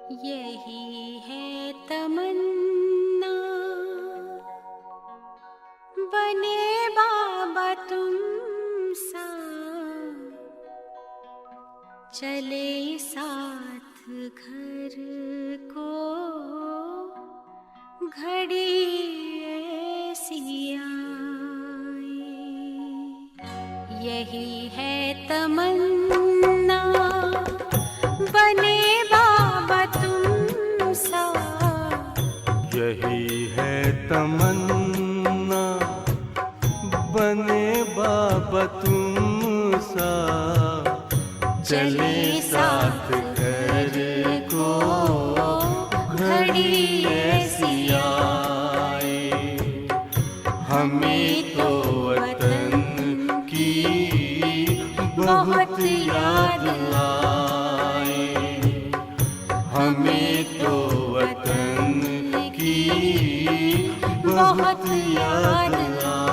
यही है तमन्ना, बने बाबा तुम सा, चले साथ घर को घड़ी ऐसी आए। यही है तमन्ना, बने बाबा तुम सा। यही है तमन्ना, बने बाबा तुम सा, चले साथ घर को घड़ी ऐसी आए। हमें तो वतन की बहुत याद आए, हमें तो वतन की बहुत याद आए।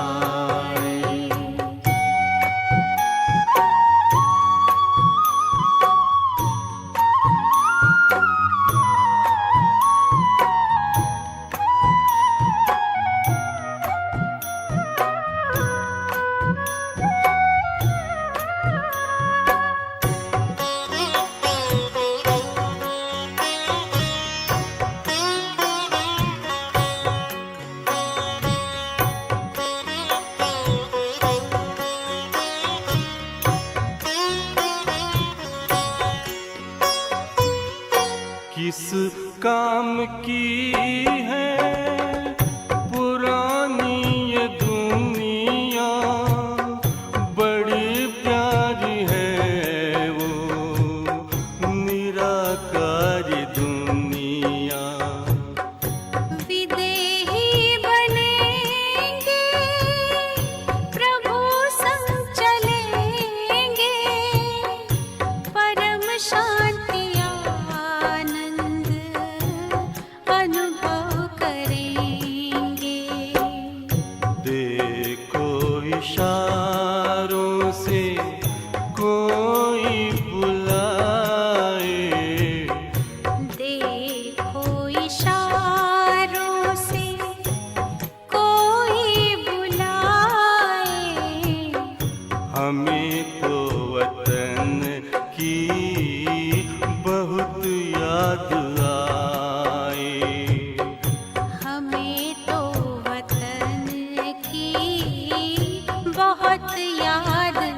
किस काम की है पुरानी ये दुनिया, बड़ी प्यारी है वो निराकारी दुनिया। विदेही बनेंगे, प्रभु संग चलेंगे, परम शांति अनुभव करेंगे। देखो इशारों से कोई बुलाए, देखो इशारों से कोई बुलाए। हमें तो वतन की बहुत याद आए, हमें तो वतन की बहुत याद आए।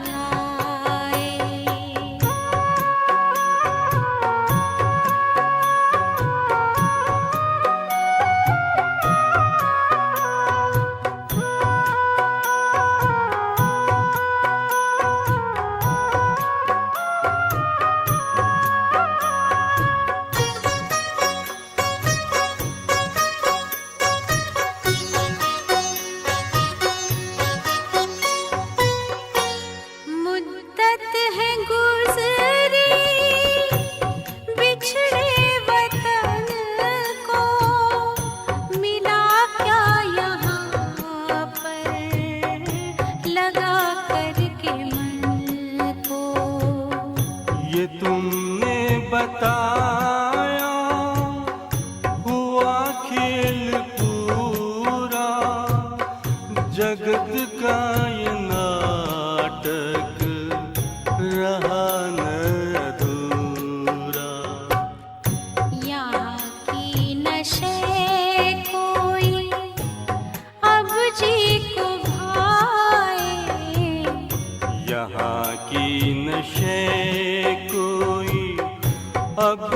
मुद्दत है गुज़री बिछड़े वतन को, मिला क्या यहाँ पर लगा करके मन को। ये तुमने बताया हुआ खेल पूरा, जगत का ये नाटक रहा न अधूरा। यहाँ की नशे कोई अब जी को भाए, यहाँ की नशे कोई अब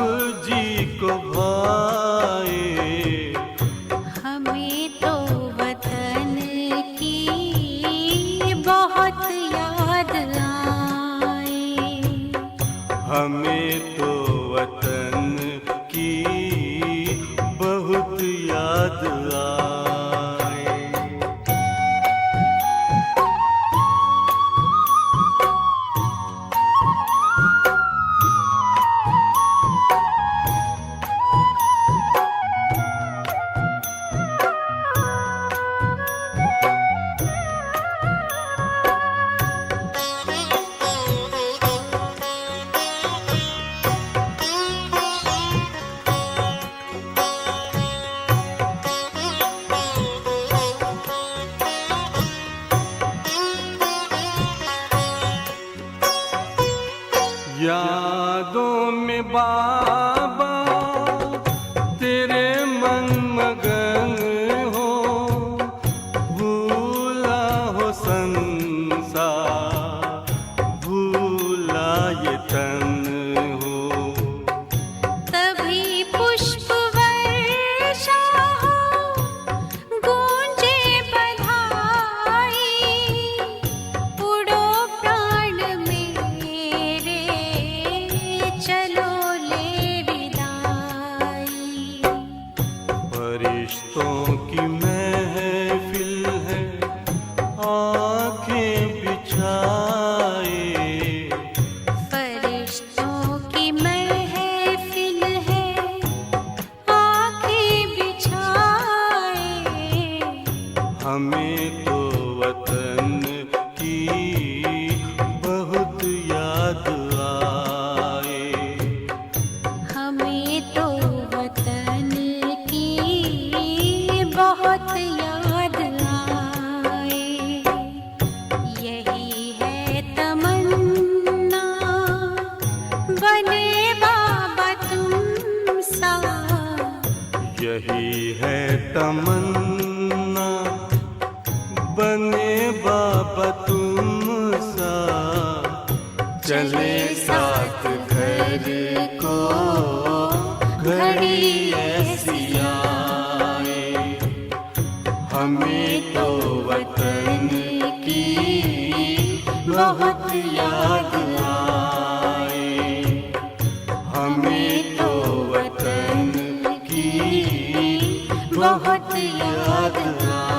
जी को भाए। हमें तो वतन की बहुत याद आए। हमें तो वतन की बहुत याद आए। में बाबा तेरे मन मगन हो, भूला हो संसार, भूला ये तन हो। तभी पुष्प वर्षा हो, गूंजे बधाई, उड़ो प्राण मेरे, चलो ले विदाई। फरिश्तों की महफिल है, आंखें बिछाए, फरिश्तों की महफिल है, आंखें बिछाए। हमें तो वतन की बहुत याद आए। हमें तो वतन की बहुत याद आए। यही है तमन्ना, बने बाबा तुम सा। यही है तमन्ना, बने बाबा तुम सा। चले साथ घर को घड़ी ऐसी आए। हमें तो वतन की बहुत याद आए। हमें तो वतन की बहुत याद आए।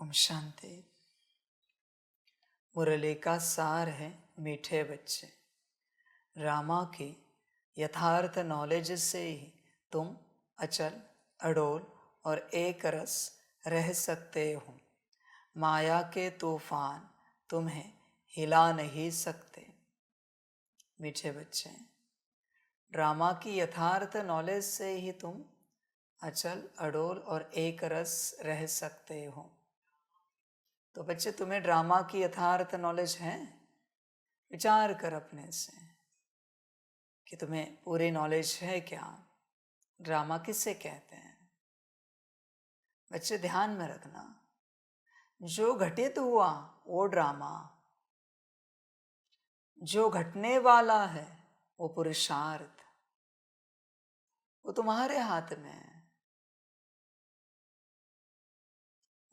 ओम शांति। मुरली का सार है मीठे बच्चे। रामा की यथार्थ नॉलेज से ही तुम अचल, अडोल और एक रस रह सकते हो। माया के तूफान तुम्हें हिला नहीं सकते। मीठे बच्चे, ड्रामा की यथार्थ नॉलेज से ही तुम अचल, अडोल और एक रस रह सकते हो। तो बच्चे, तुम्हें ड्रामा की यथार्थ नॉलेज है? विचार कर अपने से कि तुम्हें पूरी नॉलेज है क्या? ड्रामा किसे कहते हैं? बच्चे ध्यान में रखना, जो घटित हुआ वो ड्रामा, जो घटने वाला है वो पुरुषार्थ, वो तुम्हारे हाथ में है।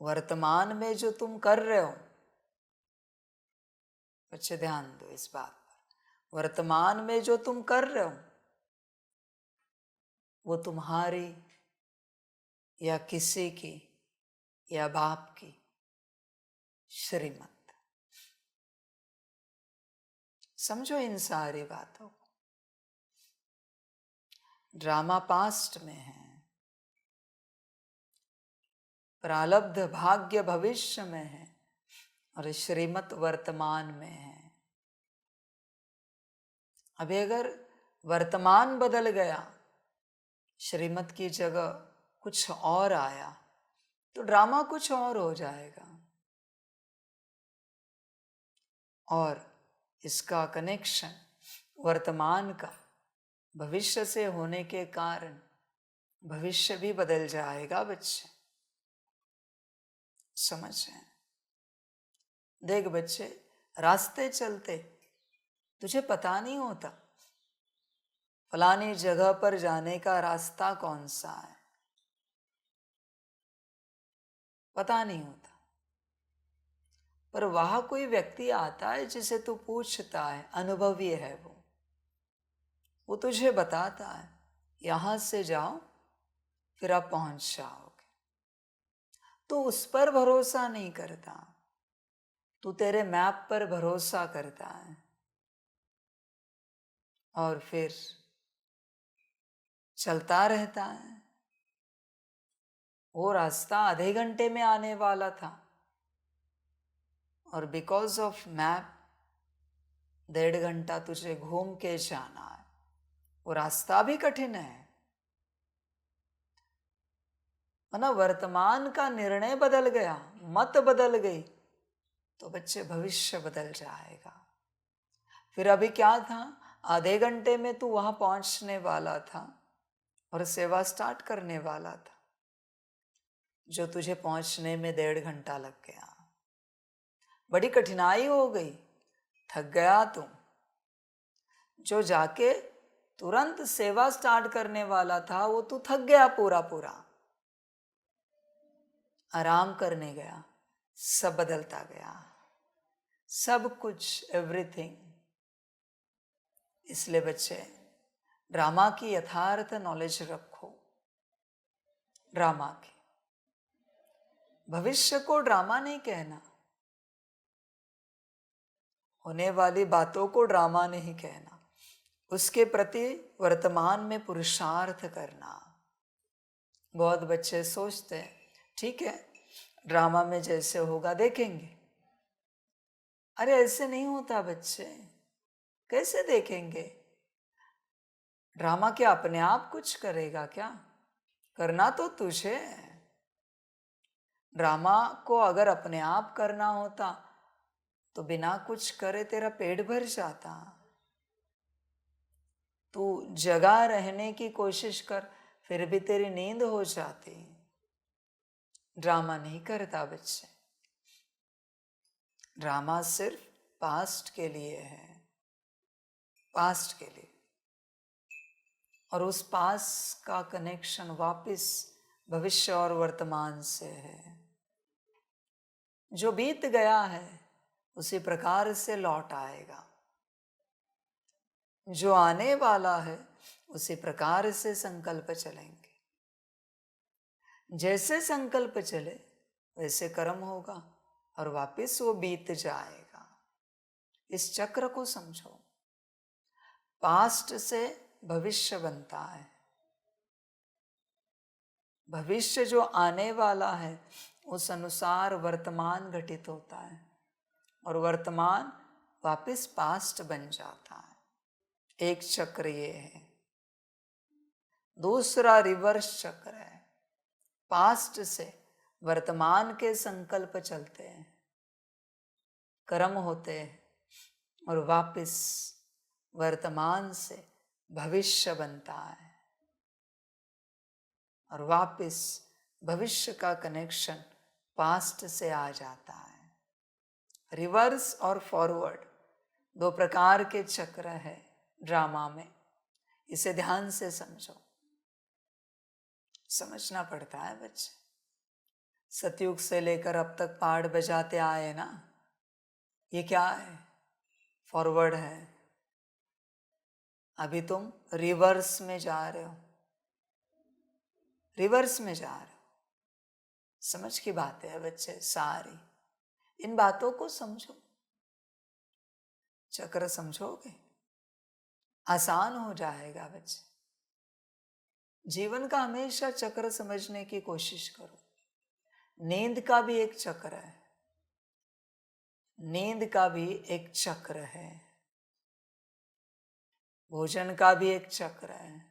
वर्तमान में जो तुम कर रहे हो, बच्चे ध्यान दो इस बात पर, वर्तमान में जो तुम कर रहे हो वो तुम्हारी या किसी की या बाप की श्रीमत। समझो इन सारी बातों को। ड्रामा पास्ट में है, प्रारब्ध भाग्य भविष्य में है और श्रीमत वर्तमान में है। अभी अगर वर्तमान बदल गया, श्रीमत की जगह कुछ और आया, तो ड्रामा कुछ और हो जाएगा। और इसका कनेक्शन वर्तमान का भविष्य से होने के कारण भविष्य भी बदल जाएगा। बच्चे समझ रहे हैं? देख बच्चे, रास्ते चलते तुझे पता नहीं होता फलानी जगह पर जाने का रास्ता कौन सा है, पता नहीं होता। पर वहां कोई व्यक्ति आता है जिसे तू पूछता है, अनुभवी है वो तुझे बताता है यहां से जाओ फिर आप पहुंच जाओगे। तू उस पर भरोसा नहीं करता, तू तेरे मैप पर भरोसा करता है और फिर चलता रहता है। वो रास्ता आधे घंटे में आने वाला था और बिकॉज ऑफ मैप 1.5 घंटा तुझे घूम के जाना है। वो रास्ता भी कठिन है, ना वर्तमान का निर्णय बदल गया, मत बदल गई, तो बच्चे भविष्य बदल जाएगा। फिर अभी क्या था, आधे घंटे में तू वहां पहुंचने वाला था और सेवा स्टार्ट करने वाला था, जो तुझे पहुंचने में 1.5 घंटा लग गया। बड़ी कठिनाई हो गई, थक गया तू। जो जाके तुरंत सेवा स्टार्ट करने वाला था वो तू थक गया पूरा, आराम करने गया, सब बदलता गया, सब कुछ, एवरीथिंग। इसलिए बच्चे, ड्रामा की यथार्थ नॉलेज रखो। ड्रामा की, भविष्य को ड्रामा नहीं कहना, होने वाली बातों को ड्रामा नहीं कहना, उसके प्रति वर्तमान में पुरुषार्थ करना। बहुत बच्चे सोचते हैं ठीक है, ड्रामा में जैसे होगा देखेंगे। अरे ऐसे नहीं होता बच्चे, कैसे देखेंगे? ड्रामा क्या अपने आप कुछ करेगा क्या? करना तो तुझे है। ड्रामा को अगर अपने आप करना होता तो बिना कुछ करे तेरा पेट भर जाता। तू जगा रहने की कोशिश कर, फिर भी तेरी नींद हो जाती। ड्रामा नहीं करता बच्चे, ड्रामा सिर्फ पास्ट के लिए है, पास्ट के लिए। और उस पास्ट का कनेक्शन वापस भविष्य और वर्तमान से है। जो बीत गया है उसी प्रकार से लौट आएगा, जो आने वाला है उसी प्रकार से संकल्प चलेंगे। जैसे संकल्प चले वैसे कर्म होगा और वापस वो बीत जाएगा। इस चक्र को समझो। पास्ट से भविष्य बनता है, भविष्य जो आने वाला है उस अनुसार वर्तमान घटित होता है और वर्तमान वापस पास्ट बन जाता है। एक चक्र ये है। दूसरा रिवर्स चक्र है। पास्ट से वर्तमान के संकल्प चलते हैं, कर्म होते हैं और वापस वर्तमान से भविष्य बनता है और वापस भविष्य का कनेक्शन पास्ट से आ जाता है। रिवर्स और फॉरवर्ड दो प्रकार के चक्र है ड्रामा में। इसे ध्यान से समझो। समझना पड़ता है बच्चे। सतयुग से लेकर अब तक पहाड़ बजाते आए ना, ये क्या है? फॉरवर्ड है। अभी तुम रिवर्स में जा रहे हो, रिवर्स में जा रहे हो। समझ की बातें है बच्चे सारी। इन बातों को समझो। चक्र समझोगे आसान हो जाएगा बच्चे। जीवन का हमेशा चक्र समझने की कोशिश करो। नींद का भी एक चक्र है, नींद का भी एक चक्र है, भोजन का भी एक चक्र है,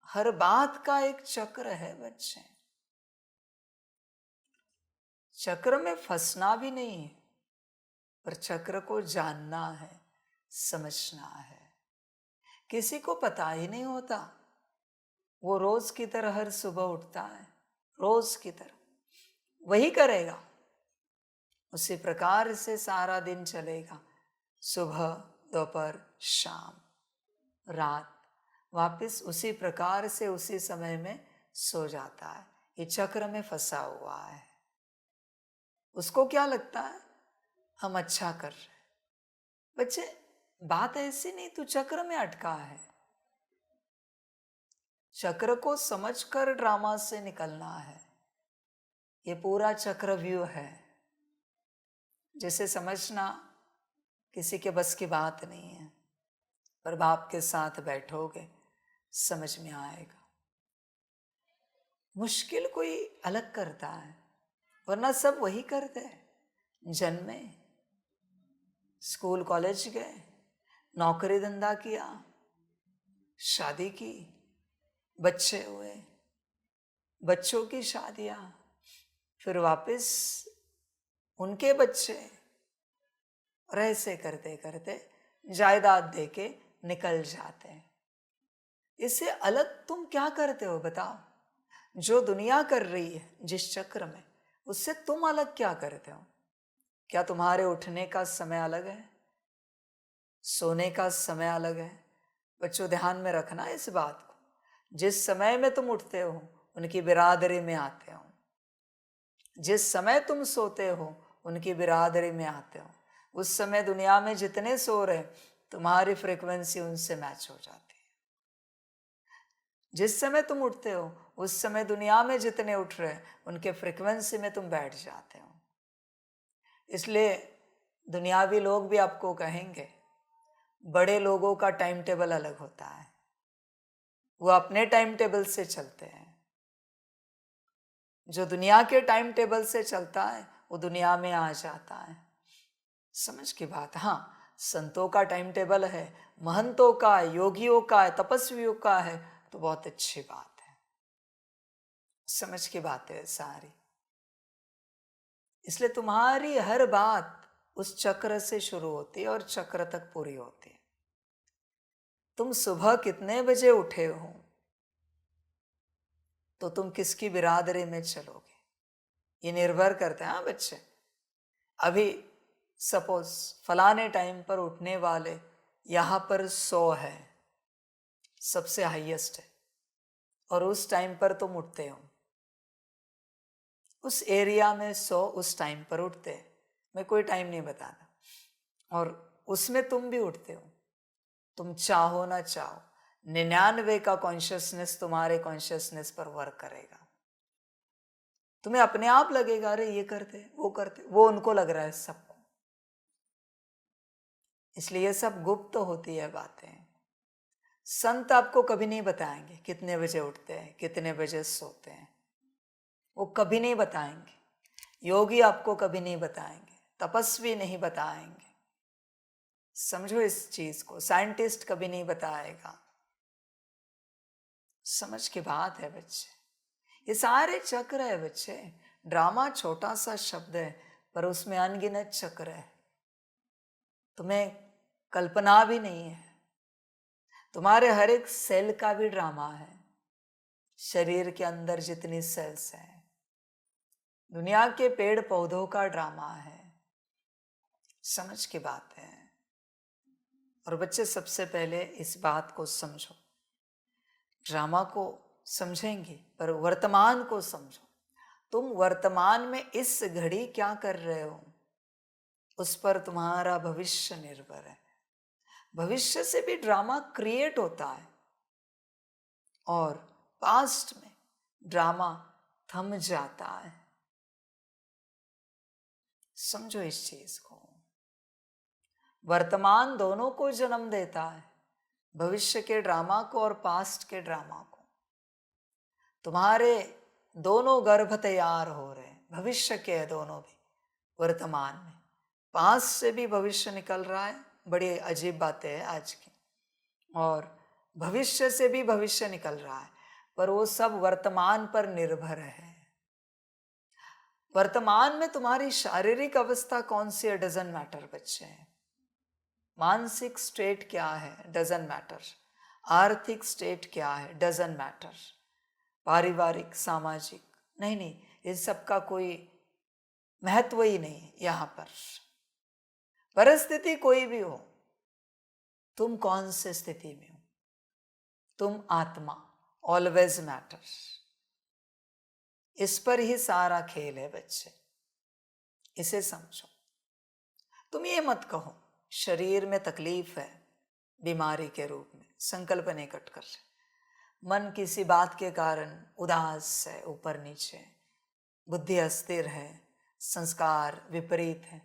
हर बात का एक चक्र है बच्चे। चक्र में फंसना भी नहीं है, पर चक्र को जानना है, समझना है। किसी को पता ही नहीं होता। वो रोज की तरह हर सुबह उठता है, रोज की तरह वही करेगा, उसी प्रकार से सारा दिन चलेगा। सुबह, दोपहर, शाम, रात, वापस उसी प्रकार से उसी समय में सो जाता है। ये चक्र में फंसा हुआ है। उसको क्या लगता है हम अच्छा कर रहे हैं। बच्चे बात ऐसी नहीं, तू चक्र में अटका है। चक्र को समझकर ड्रामा से निकलना है। ये पूरा चक्रव्यूह है, जिसे समझना किसी के बस की बात नहीं है, पर बाप के साथ बैठोगे समझ में आएगा। मुश्किल कोई अलग करता है, वरना सब वही करते हैं। जन्मे, स्कूल कॉलेज गए, नौकरी धंधा किया, शादी की, बच्चे हुए, बच्चों की शादियां, फिर वापस उनके बच्चे, और ऐसे करते करते जायदाद देके निकल जाते हैं। इससे अलग तुम क्या करते हो बताओ? जो दुनिया कर रही है जिस चक्र में, उससे तुम अलग क्या करते हो? क्या तुम्हारे उठने का समय अलग है? सोने का समय अलग है? बच्चों ध्यान में रखना इस बात को। जिस समय में तुम उठते हो उनकी बिरादरी में आते हो, जिस समय तुम सोते हो उनकी बिरादरी में आते हो। उस समय दुनिया में जितने सो रहे तुम्हारी फ्रीक्वेंसी उनसे मैच हो जाती है। जिस समय तुम उठते हो उस समय दुनिया में जितने उठ रहे उनके फ्रीक्वेंसी में तुम बैठ जाते हो। इसलिए दुनियावी लोग भी आपको कहेंगे बड़े लोगों का टाइम टेबल अलग होता है, वो अपने टाइम टेबल से चलते हैं। जो दुनिया के टाइम टेबल से चलता है वो दुनिया में आ जाता है। समझ की बात। हाँ, संतों का टाइम टेबल है, महंतों का है, योगियों का है, तपस्वियों का है, तो बहुत अच्छी बात है। समझ की बात है सारी। इसलिए तुम्हारी हर बात उस चक्र से शुरू होती है और चक्र तक पूरी होती है। तुम सुबह कितने बजे उठे हो तो तुम किसकी बिरादरी में चलोगे, ये निर्भर करता है। हाँ बच्चे, अभी सपोज फलाने टाइम पर उठने वाले यहाँ पर 100 है, सबसे हाईएस्ट है, और उस टाइम पर तुम उठते हो। उस एरिया में 100 उस टाइम पर उठते हैं, मैं कोई टाइम नहीं बताता, और उसमें तुम भी उठते हो। तुम चाहो ना चाहो 99 का कॉन्शियसनेस तुम्हारे कॉन्शियसनेस पर वर्क करेगा। तुम्हें अपने आप लगेगा अरे ये करते वो करते, वो उनको लग रहा है सबको। इसलिए ये सब गुप्त होती है बातें। संत आपको कभी नहीं बताएंगे कितने बजे उठते हैं, कितने बजे सोते हैं, वो कभी नहीं बताएंगे। योगी आपको कभी नहीं बताएंगे, तपस्वी नहीं बताएंगे। समझो इस चीज को, साइंटिस्ट कभी नहीं बताएगा। समझ की बात है बच्चे, ये सारे चक्र है बच्चे। ड्रामा छोटा सा शब्द है पर उसमें अनगिनत चक्र है, तुम्हें कल्पना भी नहीं है। तुम्हारे हर एक सेल का भी ड्रामा है, शरीर के अंदर जितनी सेल्स हैं, दुनिया के पेड़ पौधों का ड्रामा है। समझ की बात है। और बच्चे सबसे पहले इस बात को समझो, ड्रामा को समझेंगे पर वर्तमान को समझो। तुम वर्तमान में इस घड़ी क्या कर रहे हो, उस पर तुम्हारा भविष्य निर्भर है। भविष्य से भी ड्रामा क्रिएट होता है और पास्ट में ड्रामा थम जाता है। समझो इस चीज को। वर्तमान दोनों को जन्म देता है, भविष्य के ड्रामा को और पास्ट के ड्रामा को। तुम्हारे दोनों गर्भ तैयार हो रहे हैं, भविष्य के है दोनों भी वर्तमान में, पास्ट से भी भविष्य निकल रहा है। बड़ी अजीब बातें हैं आज की। और भविष्य से भी भविष्य निकल रहा है, पर वो सब वर्तमान पर निर्भर है। वर्तमान में तुम्हारी शारीरिक अवस्था कौन सी है, डजंट मैटर बच्चे। मानसिक स्टेट क्या है, डजंट मैटर। आर्थिक स्टेट क्या है, डजंट मैटर। पारिवारिक, सामाजिक, नहीं, इन सब का कोई महत्व ही नहीं यहाँ पर। परिस्थिति कोई भी हो, तुम कौन से स्थिति में हो, तुम आत्मा, ऑलवेज मैटर। इस पर ही सारा खेल है बच्चे, इसे समझो। तुम ये मत कहो शरीर में तकलीफ है बीमारी के रूप में, संकल्प नहीं कट कर। मन किसी बात के कारण उदास है, ऊपर नीचे, बुद्धि अस्थिर है, संस्कार विपरीत है।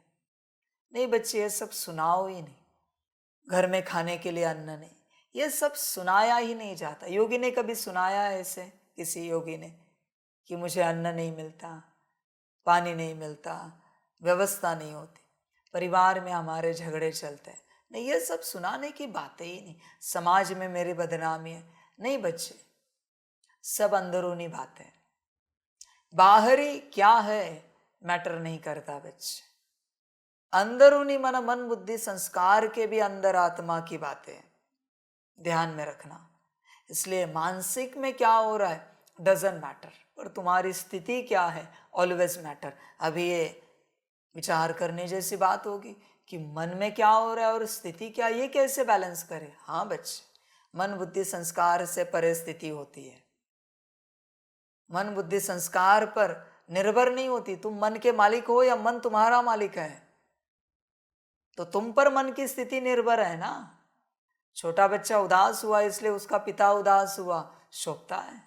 नहीं बच्चे, ये सब सुनाओ ही नहीं। घर में खाने के लिए अन्न नहीं, ये सब सुनाया ही नहीं जाता। योगी ने कभी सुनाया है ऐसे, किसी योगी ने, कि मुझे अन्न नहीं मिलता, पानी नहीं मिलता, व्यवस्था नहीं होती, परिवार में हमारे झगड़े चलते हैं? नहीं, ये सब सुनाने की बातें ही नहीं। समाज में मेरी बदनामी है, नहीं बच्चे, सब अंदरूनी बातें। बाहरी क्या है मैटर नहीं करता बच्चे। अंदरूनी मन बुद्धि संस्कार के भी अंदर आत्मा की बातें ध्यान में रखना। इसलिए मानसिक में क्या हो रहा है डजंट मैटर, पर तुम्हारी स्थिति क्या है ऑलवेज मैटर। अभी ये विचार करने जैसी बात होगी कि मन में क्या हो रहा है और स्थिति क्या, ये कैसे बैलेंस करें। हाँ बच्चे, मन बुद्धि संस्कार से परे स्थिति होती है, मन बुद्धि संस्कार पर निर्भर नहीं होती। तुम मन के मालिक हो या मन तुम्हारा मालिक है, तो तुम पर मन की स्थिति निर्भर है ना। छोटा बच्चा उदास हुआ इसलिए उसका पिता उदास हुआ, शोभता है।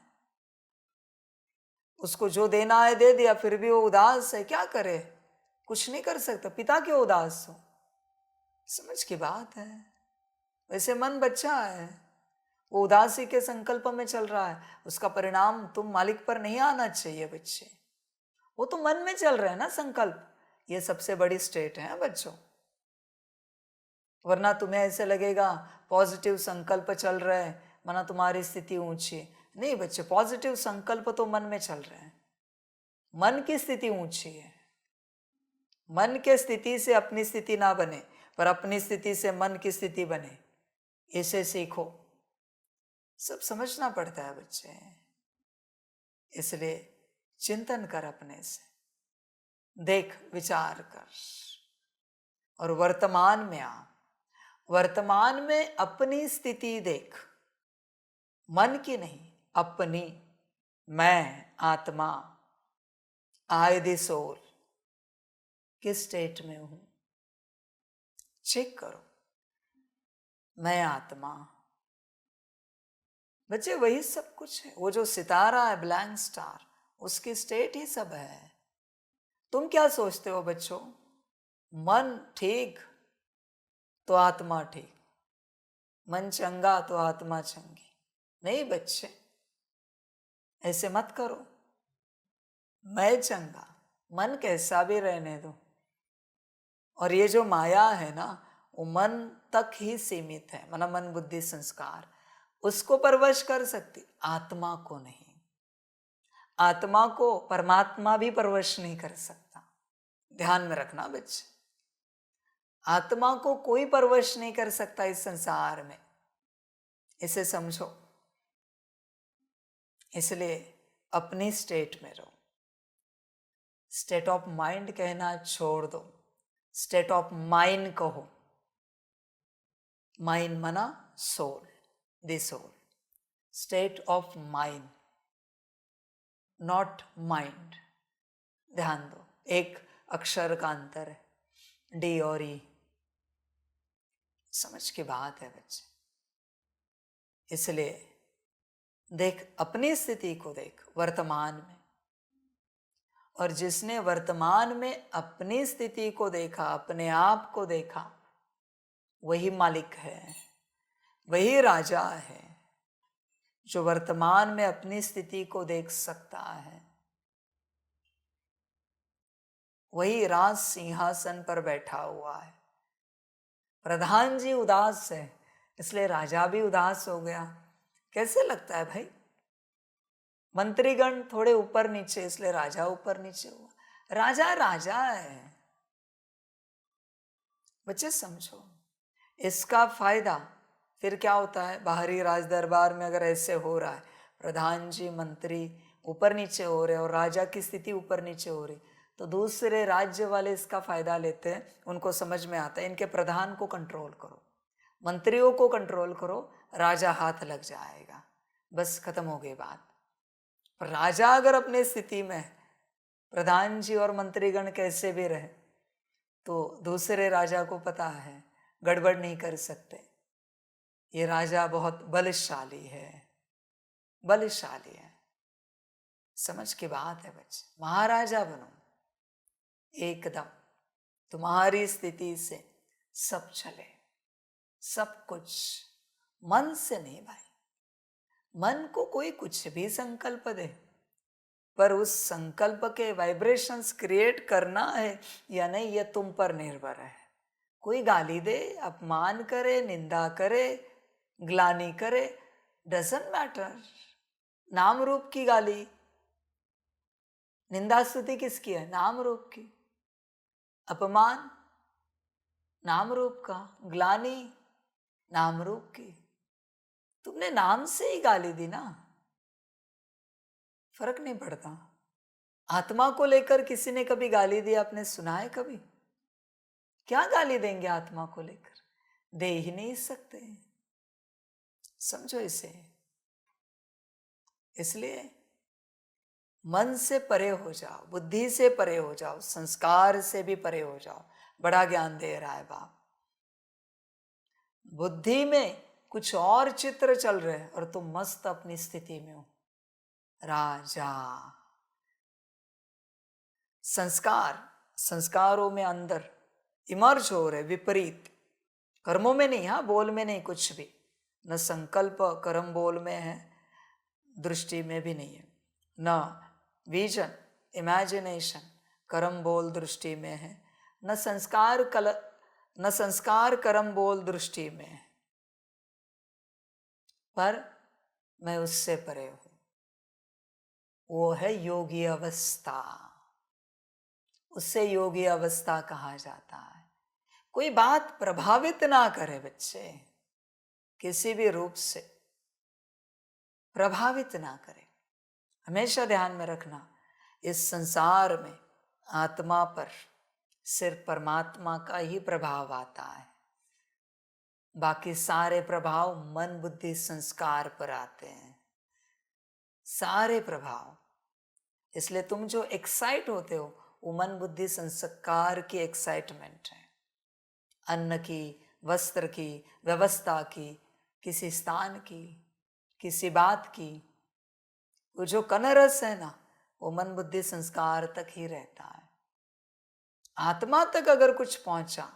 उसको जो देना है दे दिया, फिर भी वो उदास है, क्या करे, कुछ नहीं कर सकता। पिता क्यों उदास हो, समझ की बात है। वैसे मन बच्चा है, वो उदासी के संकल्प में चल रहा है, उसका परिणाम तुम मालिक पर नहीं आना चाहिए बच्चे। वो तो मन में चल रहा है ना संकल्प, ये सबसे बड़ी स्टेट है बच्चों। वरना तुम्हें ऐसे लगेगा पॉजिटिव संकल्प चल रहे हैं माना तुम्हारी स्थिति ऊंची। नहीं बच्चे, पॉजिटिव संकल्प तो मन में चल रहे हैं, मन की स्थिति ऊंची है। मन के स्थिति से अपनी स्थिति ना बने, पर अपनी स्थिति से मन की स्थिति बने, इसे सीखो। सब समझना पड़ता है बच्चे, इसलिए चिंतन कर, अपने से देख, विचार कर और वर्तमान में आ। वर्तमान में अपनी स्थिति देख, मन की नहीं, अपनी। मैं आत्मा, आई द सोल, किस स्टेट में हूं चेक करो। मैं आत्मा बच्चे, वही सब कुछ है। वो जो सितारा है, ब्लैंक स्टार, उसकी स्टेट ही सब है। तुम क्या सोचते हो बच्चों? मन ठीक तो आत्मा ठीक, मन चंगा तो आत्मा चंगी। नहीं बच्चे, ऐसे मत करो। मैं चंगा, मन कैसा भी रहने दो। और ये जो माया है ना, वो मन तक ही सीमित है, मन बुद्धि संस्कार, उसको परवश कर सकती, आत्मा को नहीं। आत्मा को परमात्मा भी परवश नहीं कर सकता। ध्यान में रखना बच्चे, आत्मा को कोई परवश नहीं कर सकता इस संसार में, इसे समझो। इसलिए अपनी स्टेट में रहो। स्टेट ऑफ माइंड कहना छोड़ दो, स्टेट ऑफ माइंड कहो। माइंड मना soul, the soul. State of mind, not mind. ध्यान दो, एक अक्षर का अंतर है, डी और ई। समझ की बात है बच्चे। इसलिए देख, अपनी स्थिति को देख वर्तमान में, और जिसने वर्तमान में अपनी स्थिति को देखा, अपने आप को देखा, वही मालिक है, वही राजा है, जो वर्तमान में अपनी स्थिति को देख सकता है। वही राज सिंहासन पर बैठा हुआ है। प्रधान जी उदास है, इसलिए राजा भी उदास हो गया। कैसे लगता है भाई? मंत्रीगण थोड़े ऊपर नीचे, इसलिए राजा ऊपर नीचे हुआ। राजा राजा है बच्चे, समझो। इसका फायदा फिर क्या होता है? बाहरी राज दरबार में अगर ऐसे हो रहा है, प्रधान जी मंत्री ऊपर नीचे हो रहे और राजा की स्थिति ऊपर नीचे हो रही, तो दूसरे राज्य वाले इसका फायदा लेते हैं। उनको समझ में आता है, इनके प्रधान को कंट्रोल करो, मंत्रियों को कंट्रोल करो, राजा हाथ लग जाएगा, बस खत्म हो गई बात। पर राजा अगर अपने स्थिति में, प्रधान जी और मंत्रीगण कैसे भी रहे, तो दूसरे राजा को पता है गड़बड़ नहीं कर सकते, ये राजा बहुत बलशाली है, बलशाली है। समझ की बात है बच्चे। महाराजा बनो एकदम, तुम्हारी स्थिति से सब चले, सब कुछ। मन से नहीं भाई, मन को कोई कुछ भी संकल्प दे, पर उस संकल्प के वाइब्रेशंस क्रिएट करना है या नहीं, यह तुम पर निर्भर है। कोई गाली दे, अपमान करे, निंदा करे, ग्लानि करे, डजंट मैटर। नाम रूप की गाली, निंदा स्तुति किसकी है? नाम रूप की। अपमान नाम रूप का, ग्लानि नाम रूप की। तुमने नाम से ही गाली दी ना, फर्क नहीं पड़ता। आत्मा को लेकर किसी ने कभी गाली दी आपने सुना है कभी? क्या गाली देंगे आत्मा को लेकर? दे ही नहीं सकते। समझो इसे। इसलिए मन से परे हो जाओ, बुद्धि से परे हो जाओ, संस्कार से भी परे हो जाओ। बड़ा ज्ञान दे रहा है बाप। बुद्धि में कुछ और चित्र चल रहे हैं और तुम मस्त अपनी स्थिति में हो, राजा। संस्कार, संस्कारों में अंदर इमर्ज हो रहे, विपरीत कर्मों में नहीं, हाँ बोल में नहीं, कुछ भी न संकल्प कर्म बोल में है, दृष्टि में भी नहीं है, न विजन इमेजिनेशन कर्म बोल दृष्टि में है, न संस्कार कर्म बोल दृष्टि में है, पर मैं उससे परे हूं। वो है योगी अवस्था, उससे योगी अवस्था कहा जाता है। कोई बात प्रभावित ना करे बच्चे, किसी भी रूप से प्रभावित ना करे। हमेशा ध्यान में रखना, इस संसार में आत्मा पर सिर्फ परमात्मा का ही प्रभाव आता है, बाकी सारे प्रभाव मन बुद्धि संस्कार पर आते हैं, सारे प्रभाव। इसलिए तुम जो एक्साइट होते हो वो मन बुद्धि संस्कार की एक्साइटमेंट है, अन्न की, वस्त्र की, व्यवस्था की, किसी स्थान की, किसी बात की। वो जो कनरस है ना, वो मन बुद्धि संस्कार तक ही रहता है। आत्मा तक अगर कुछ पहुंचा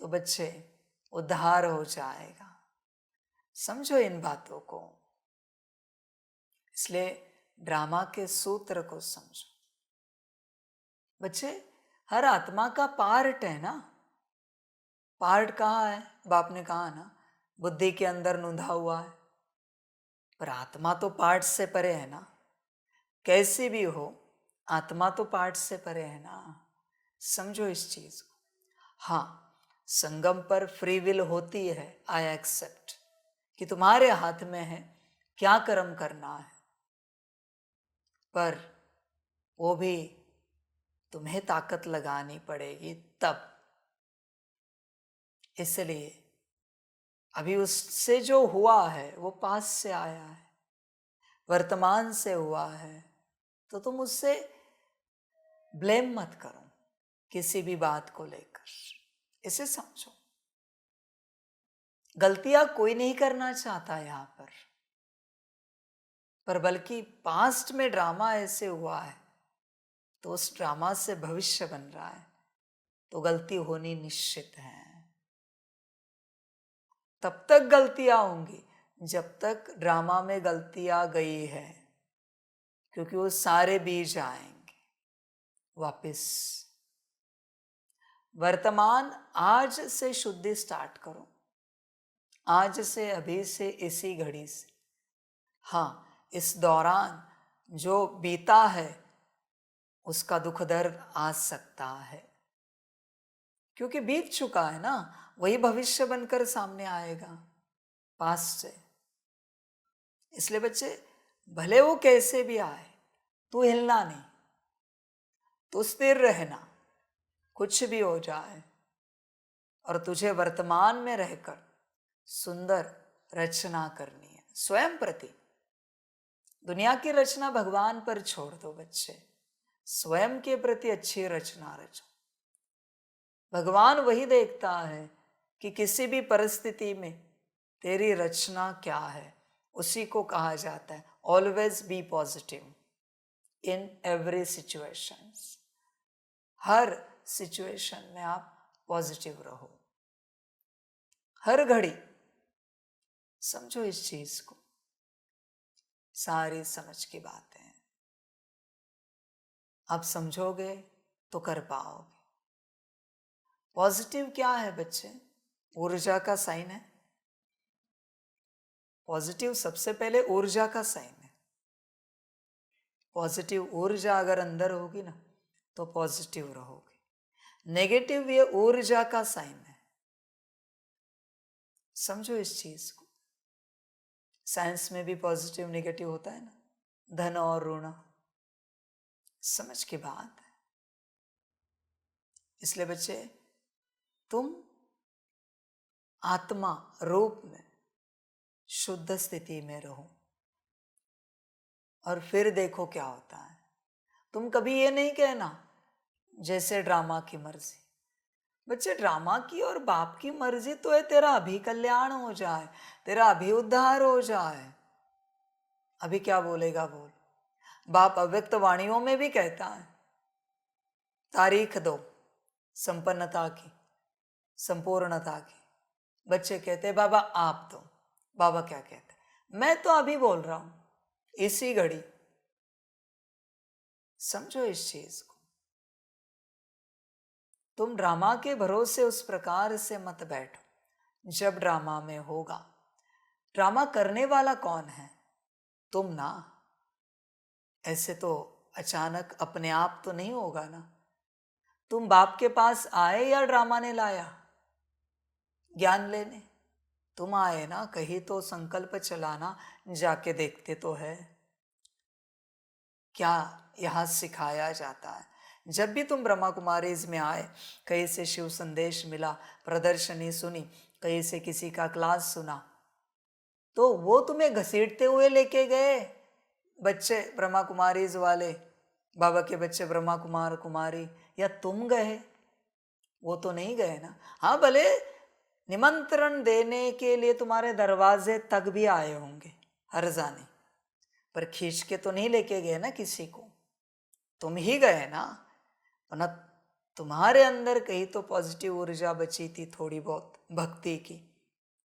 तो बच्चे उद्धार हो जाएगा। समझो इन बातों को। इसलिए ड्रामा के सूत्र को समझो। बच्चे, हर आत्मा का पार्ट है ना। पार्ट कहाँ है? बाप ने कहा ना, बुद्धि के अंदर नूंधा हुआ है। पर आत्मा तो पार्ट से परे है ना। कैसी भी हो, आत्मा तो पार्ट से परे है ना। समझो इस चीज को। हाँ, संगम पर फ्री विल होती है, आई एक्सेप्ट, कि तुम्हारे हाथ में है क्या कर्म करना है, पर वो भी तुम्हें ताकत लगानी पड़ेगी तब। इसलिए अभी उससे जो हुआ है वो पास से आया है, वर्तमान से हुआ है, तो तुम उससे ब्लेम मत करो किसी भी बात को लेकर। इसे समझो। गलतियां कोई नहीं करना चाहता यहां पर बल्कि पास्ट में ड्रामा ऐसे हुआ है तो उस ड्रामा से भविष्य बन रहा है, तो गलती होनी निश्चित है। तब तक गलतियां होंगी जब तक ड्रामा में गलतियां गई है, क्योंकि वो सारे बीज आएंगे वापस। वर्तमान आज से शुद्धि स्टार्ट करो, आज से, अभी से, इसी घड़ी से। हाँ, इस दौरान जो बीता है उसका दुख दर्द आ सकता है, क्योंकि बीत चुका है ना। वही भविष्य बनकर सामने आएगा पास्ट से। इसलिए बच्चे, भले वो कैसे भी आए, तू हिलना नहीं, तू स्थिर रहना, कुछ भी हो जाए। और तुझे वर्तमान में रहकर सुंदर रचना करनी है स्वयं प्रति। दुनिया की रचना भगवान पर छोड़ दो बच्चे, स्वयं के प्रति अच्छी रचना रचो। भगवान वही देखता है कि किसी भी परिस्थिति में तेरी रचना क्या है, उसी को कहा जाता है always be positive in every situation. Her situation में आप पॉजिटिव रहो, हर घड़ी। समझो इस चीज को, सारी समझ की बातें हैं। आप समझोगे तो कर पाओगे। पॉजिटिव क्या है बच्चे? ऊर्जा का साइन है। पॉजिटिव सबसे पहले ऊर्जा का साइन है। पॉजिटिव ऊर्जा अगर अंदर होगी ना तो पॉजिटिव रहोगे। नेगेटिव ये ऊर्जा का साइन है। समझो इस चीज को। साइंस में भी पॉजिटिव नेगेटिव होता है ना, धन और ऋण। समझ की बात है। इसलिए बच्चे, तुम आत्मा रूप में शुद्ध स्थिति में रहो और फिर देखो क्या होता है। तुम कभी ये नहीं कहना जैसे ड्रामा की मर्जी। बच्चे, ड्रामा की और बाप की मर्जी तो है तेरा अभी कल्याण हो जाए, तेरा अभी उद्धार हो जाए। अभी क्या बोलेगा बोल। बाप अव्यक्त वाणियों में भी कहता है, तारीख दो संपन्नता की, संपूर्णता की। बच्चे कहते बाबा आप दो। बाबा क्या कहते? मैं तो अभी बोल रहा हूं, इसी घड़ी। समझो इस चीज को। तुम ड्रामा के भरोसे उस प्रकार से मत बैठो। जब ड्रामा में होगा, ड्रामा करने वाला कौन है? तुम ना। ऐसे तो अचानक अपने आप तो नहीं होगा ना। तुम बाप के पास आए या ड्रामा ने लाया ज्ञान लेने? तुम आए ना, कहीं तो संकल्प चलाना, जाके देखते तो है क्या यहां सिखाया जाता है। जब भी तुम ब्रह्मा कुमारीज में आए, कहीं से शिव संदेश मिला, प्रदर्शनी सुनी, कहीं से किसी का क्लास सुना, तो वो तुम्हें घसीटते हुए लेके गए बच्चे ब्रह्मा कुमारीज वाले, बाबा के बच्चे ब्रह्मा कुमार कुमारी, या तुम गए? वो तो नहीं गए ना। हाँ, भले निमंत्रण देने के लिए तुम्हारे दरवाजे तक भी आए होंगे हर जाने, पर खींच के तो नहीं लेके गए ना किसी को। तुम ही गए ना, वरना तुम्हारे अंदर कहीं तो पॉजिटिव ऊर्जा बची थी थोड़ी बहुत भक्ति की,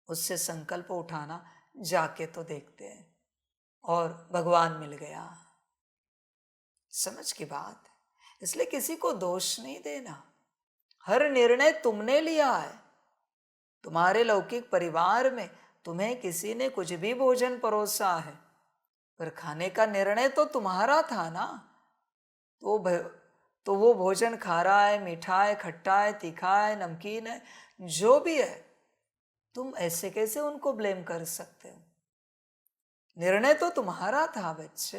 उससे संकल्प उठाना, जाके तो देखते हैं, और भगवान मिल गया। समझ की बात है। इसलिए किसी को दोष नहीं देना, हर निर्णय तुमने लिया है। तुम्हारे लौकिक परिवार में तुम्हें किसी ने कुछ भी भोजन परोसा है, पर खाने का निर्णय तो तुम्हारा था ना। तो वो भोजन खारा है, मीठा है, खट्टा है, तीखा है, नमकीन है, जो भी है, तुम ऐसे कैसे उनको ब्लेम कर सकते हो? निर्णय तो तुम्हारा था बच्चे।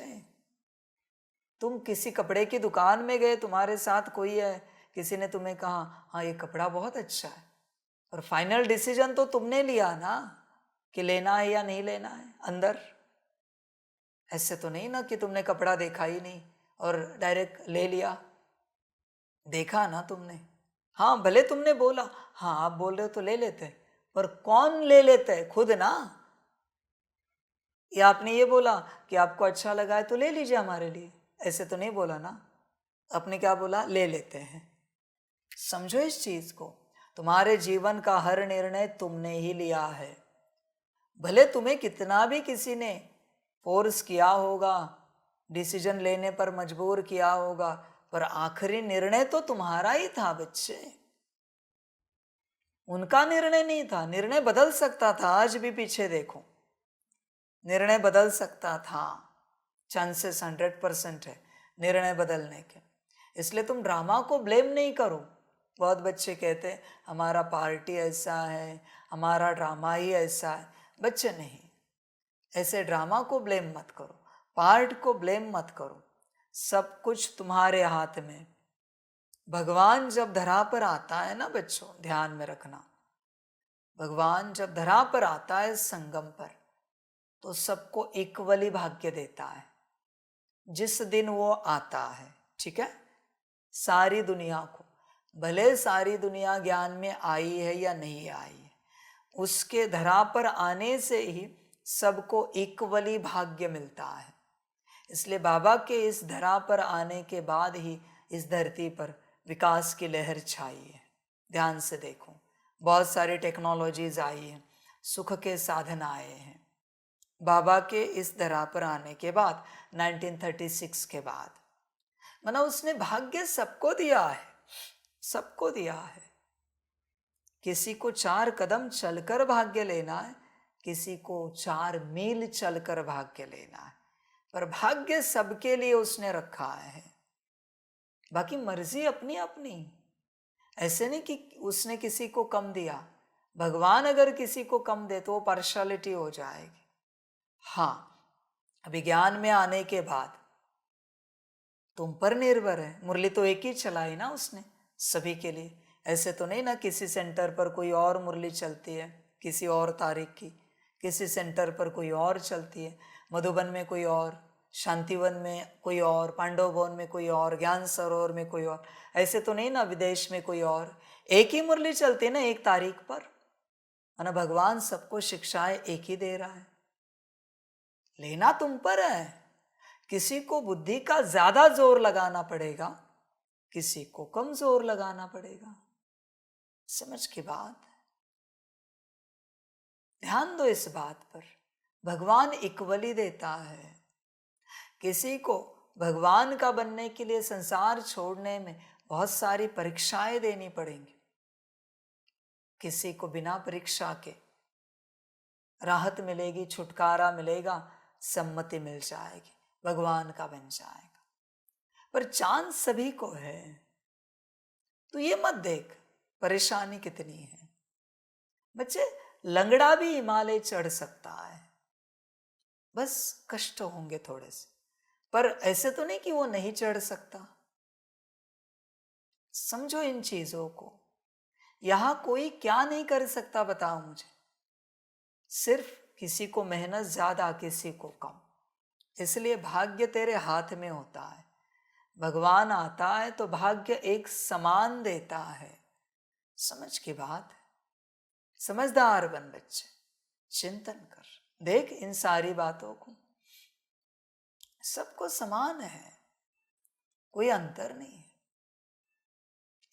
तुम किसी कपड़े की दुकान में गए, तुम्हारे साथ कोई है, किसी ने तुम्हें कहा हाँ ये कपड़ा बहुत अच्छा है, और फाइनल डिसीजन तो तुमने लिया ना कि लेना है या नहीं लेना है अंदर। ऐसे तो नहीं ना कि तुमने कपड़ा देखा ही नहीं और डायरेक्ट ले लिया। देखा ना तुमने, हाँ भले तुमने बोला हाँ आप बोल रहे हो तो ले लेते, पर कौन ले लेते है? खुद ना। या आपने ये बोला कि आपको अच्छा लगा है तो ले लीजिए हमारे लिए, ऐसे तो नहीं बोला ना। आपने क्या बोला? ले लेते हैं। समझो इस चीज को, तुम्हारे जीवन का हर निर्णय तुमने ही लिया है। भले तुम्हें कितना भी किसी ने फोर्स किया होगा, डिसीजन लेने पर मजबूर किया होगा, पर आखिरी निर्णय तो तुम्हारा ही था बच्चे, उनका निर्णय नहीं था। निर्णय बदल सकता था, आज भी पीछे देखो, निर्णय बदल सकता था। चांसेस 100% है निर्णय बदलने के। इसलिए तुम ड्रामा को ब्लेम नहीं करो। बहुत बच्चे कहते हैं हमारा पार्टी ऐसा है, हमारा ड्रामा ही ऐसा है। बच्चे नहीं, ऐसे ड्रामा को ब्लेम मत करो, पार्ट को ब्लेम मत करो। सब कुछ तुम्हारे हाथ में। भगवान जब धरा पर आता है ना बच्चों, ध्यान में रखना, भगवान जब धरा पर आता है संगम पर, तो सबको इक्वली भाग्य देता है जिस दिन वो आता है। ठीक है, सारी दुनिया को, भले सारी दुनिया ज्ञान में आई है या नहीं आई है, उसके धरा पर आने से ही सबको इक्वली भाग्य मिलता है। इसलिए बाबा के इस धरा पर आने के बाद ही इस धरती पर विकास की लहर छाई है। ध्यान से देखो, बहुत सारी टेक्नोलॉजीज आई हैं, सुख के साधन आए हैं बाबा के इस धरा पर आने के बाद, 1936 के बाद। मतलब उसने भाग्य सबको दिया है, सबको दिया है। किसी को 4 कदम चलकर भाग्य लेना है, किसी को 4 मील चलकर भाग्य लेना है, पर भाग्य सबके लिए उसने रखा है। बाकी मर्जी अपनी अपनी, ऐसे नहीं कि उसने किसी को कम दिया। भगवान अगर किसी को कम दे तो वो पार्शियलिटी हो जाएगी। हाँ, विज्ञान में आने के बाद तुम पर निर्भर है। मुरली तो एक ही चलाई ना उसने सभी के लिए। ऐसे तो नहीं ना किसी सेंटर पर कोई और मुरली चलती है किसी और तारीख की, किसी सेंटर पर कोई और चलती है, मधुबन में कोई और, शांतिवन में कोई और, पांडव भवन में कोई और, ज्ञान सरोवर में कोई और। ऐसे तो नहीं ना विदेश में कोई और। एक ही मुरली चलती है ना एक तारीख पर, ना भगवान सबको शिक्षाएं एक ही दे रहा है। लेना तुम पर है। किसी को बुद्धि का ज्यादा जोर लगाना पड़ेगा, किसी को कम जोर लगाना पड़ेगा। समझ की बात, ध्यान दो इस बात पर। भगवान इक्वली देता है। किसी को भगवान का बनने के लिए संसार छोड़ने में बहुत सारी परीक्षाएं देनी पड़ेंगी, किसी को बिना परीक्षा के राहत मिलेगी, छुटकारा मिलेगा, सम्मति मिल जाएगी, भगवान का बन जाएगा। पर चांस सभी को है, तो ये मत देख परेशानी कितनी है। बच्चे, लंगड़ा भी हिमालय चढ़ सकता है, बस कष्ट होंगे थोड़े से, पर ऐसे तो नहीं कि वो नहीं चढ़ सकता। समझो इन चीजों को। यहां कोई क्या नहीं कर सकता बताओ मुझे? सिर्फ किसी को मेहनत ज्यादा, किसी को कम। इसलिए भाग्य तेरे हाथ में होता है। भगवान आता है तो भाग्य एक समान देता है। समझ की बात है। समझदार बन बच्चे, चिंतन कर, देख इन सारी बातों को, सबको समान है। कोई अंतर नहीं है।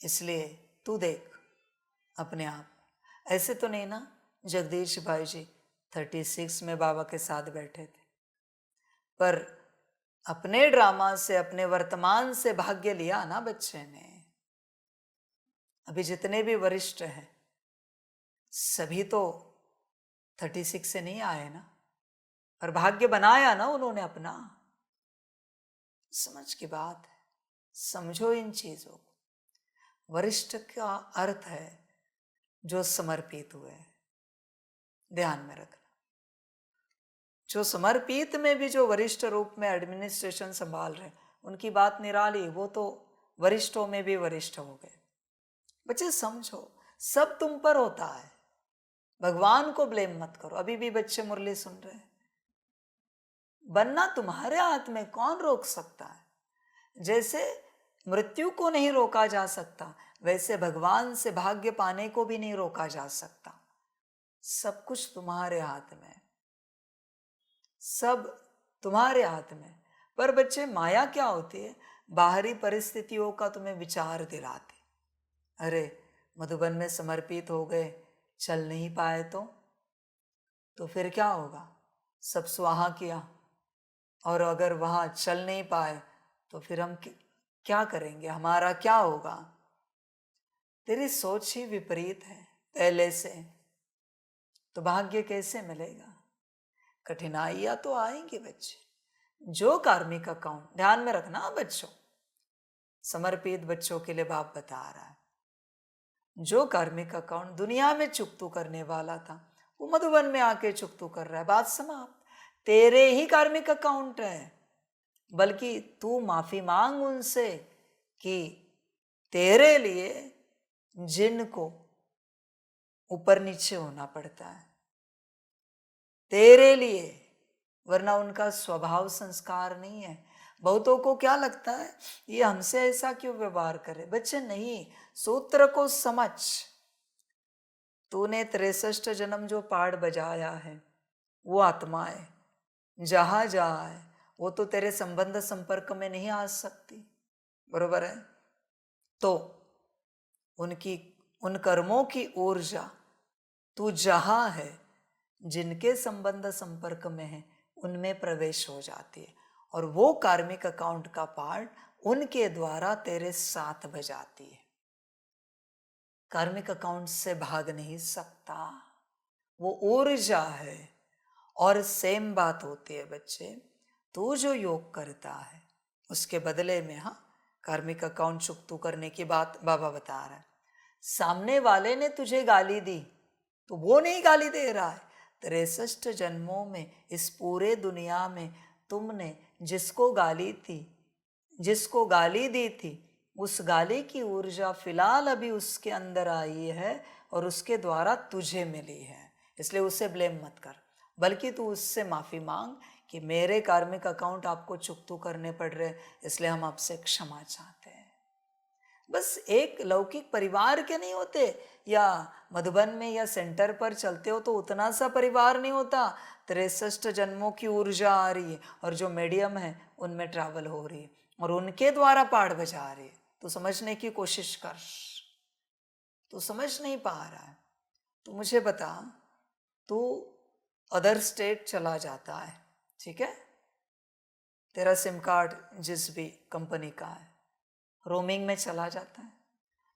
इसलिए तू देख अपने आप, ऐसे तो नहीं ना जगदीश भाई जी 36 में बाबा के साथ बैठे थे, पर अपने ड्रामा से, अपने वर्तमान से भाग्य लिया ना बच्चे ने। अभी जितने भी वरिष्ठ हैं सभी तो 36 से नहीं आए ना, पर भाग्य बनाया ना उन्होंने अपना। समझ की बात है, समझो इन चीजों को। वरिष्ठ का अर्थ है जो समर्पित हुए, ध्यान में रखना। जो समर्पित में भी जो वरिष्ठ रूप में एडमिनिस्ट्रेशन संभाल रहे, उनकी बात निराली, वो तो वरिष्ठों में भी वरिष्ठ हो गए। बच्चे समझो, सब तुम पर होता है, भगवान को ब्लेम मत करो। अभी भी बच्चे मुरली सुन रहे हैं, बनना तुम्हारे हाथ में, कौन रोक सकता है। जैसे मृत्यु को नहीं रोका जा सकता, वैसे भगवान से भाग्य पाने को भी नहीं रोका जा सकता। सब कुछ तुम्हारे हाथ में, सब तुम्हारे हाथ में। पर बच्चे माया क्या होती है, बाहरी परिस्थितियों का तुम्हें विचार दिलाती। अरे मधुबन में समर्पित हो गए, चल नहीं पाए तो फिर क्या होगा, सब स्वाहा किया, और अगर वहाँ चल नहीं पाए तो फिर हम क्या करेंगे, हमारा क्या होगा। तेरी सोच ही विपरीत है पहले से, तो भाग्य कैसे मिलेगा। कठिनाइयां तो आएंगे बच्चे, जो कार्मिक अकाउंट, ध्यान में रखना बच्चों, समर्पित बच्चों के लिए बाप बता रहा है, जो कार्मिक अकाउंट दुनिया में चुकतू करने वाला था वो मधुबन में आके चुकतू कर रहा है, बात समाप्त। तेरे ही कार्मिक अकाउंट है, बल्कि तू माफी मांग उनसे कि तेरे लिए जिनको ऊपर नीचे होना पड़ता है, तेरे लिए, वरना उनका स्वभाव संस्कार नहीं है। बहुतों को क्या लगता है, ये हमसे ऐसा क्यों व्यवहार करे। बच्चे नहीं, सूत्र को समझ। तूने 63 जन्म जो पाठ बजाया है वो आत्माएं जहां जहां है, वो तो तेरे संबंध संपर्क में नहीं आ सकती, बरोबर है। तो उन कर्मों की ऊर्जा तू जहां है, जिनके संबंध संपर्क में है, उनमें प्रवेश हो जाती है, और वो कार्मिक अकाउंट का पार्ट उनके द्वारा तेरे साथ बजाती है। कार्मिक अकाउंट से भाग नहीं सकता, वो ऊर्जा है। और सेम बात होती है बच्चे, तू जो योग करता है उसके बदले में, हाँ, कार्मिक अकाउंट चुकतू करने की बात बाबा बता रहा है। सामने वाले ने तुझे गाली दी तो वो नहीं गाली दे रहा है। 63 जन्मों में इस पूरे दुनिया में तुमने जिसको गाली दी थी, उस गाली की ऊर्जा फिलहाल अभी उसके अंदर आई है और उसके द्वारा तुझे मिली है। इसलिए उसे ब्लेम मत कर, बल्कि तू उससे माफ़ी मांग कि मेरे कार्मिक अकाउंट आपको चुकतू करने पड़ रहे, इसलिए हम आपसे क्षमा चाहते हैं। बस एक लौकिक परिवार के नहीं होते, या मधुबन में या सेंटर पर चलते हो तो उतना सा परिवार नहीं होता। 63 जन्मों की ऊर्जा आ रही है, और जो मीडियम है उनमें ट्रैवल हो रही है, और उनके द्वारा पाठ बजा रही है। तो समझने की कोशिश कर, तू समझ नहीं पा रहा है। तो मुझे बता, तू अदर स्टेट चला जाता है, ठीक है, तेरा सिम कार्ड जिस भी कंपनी का है रोमिंग में चला जाता है।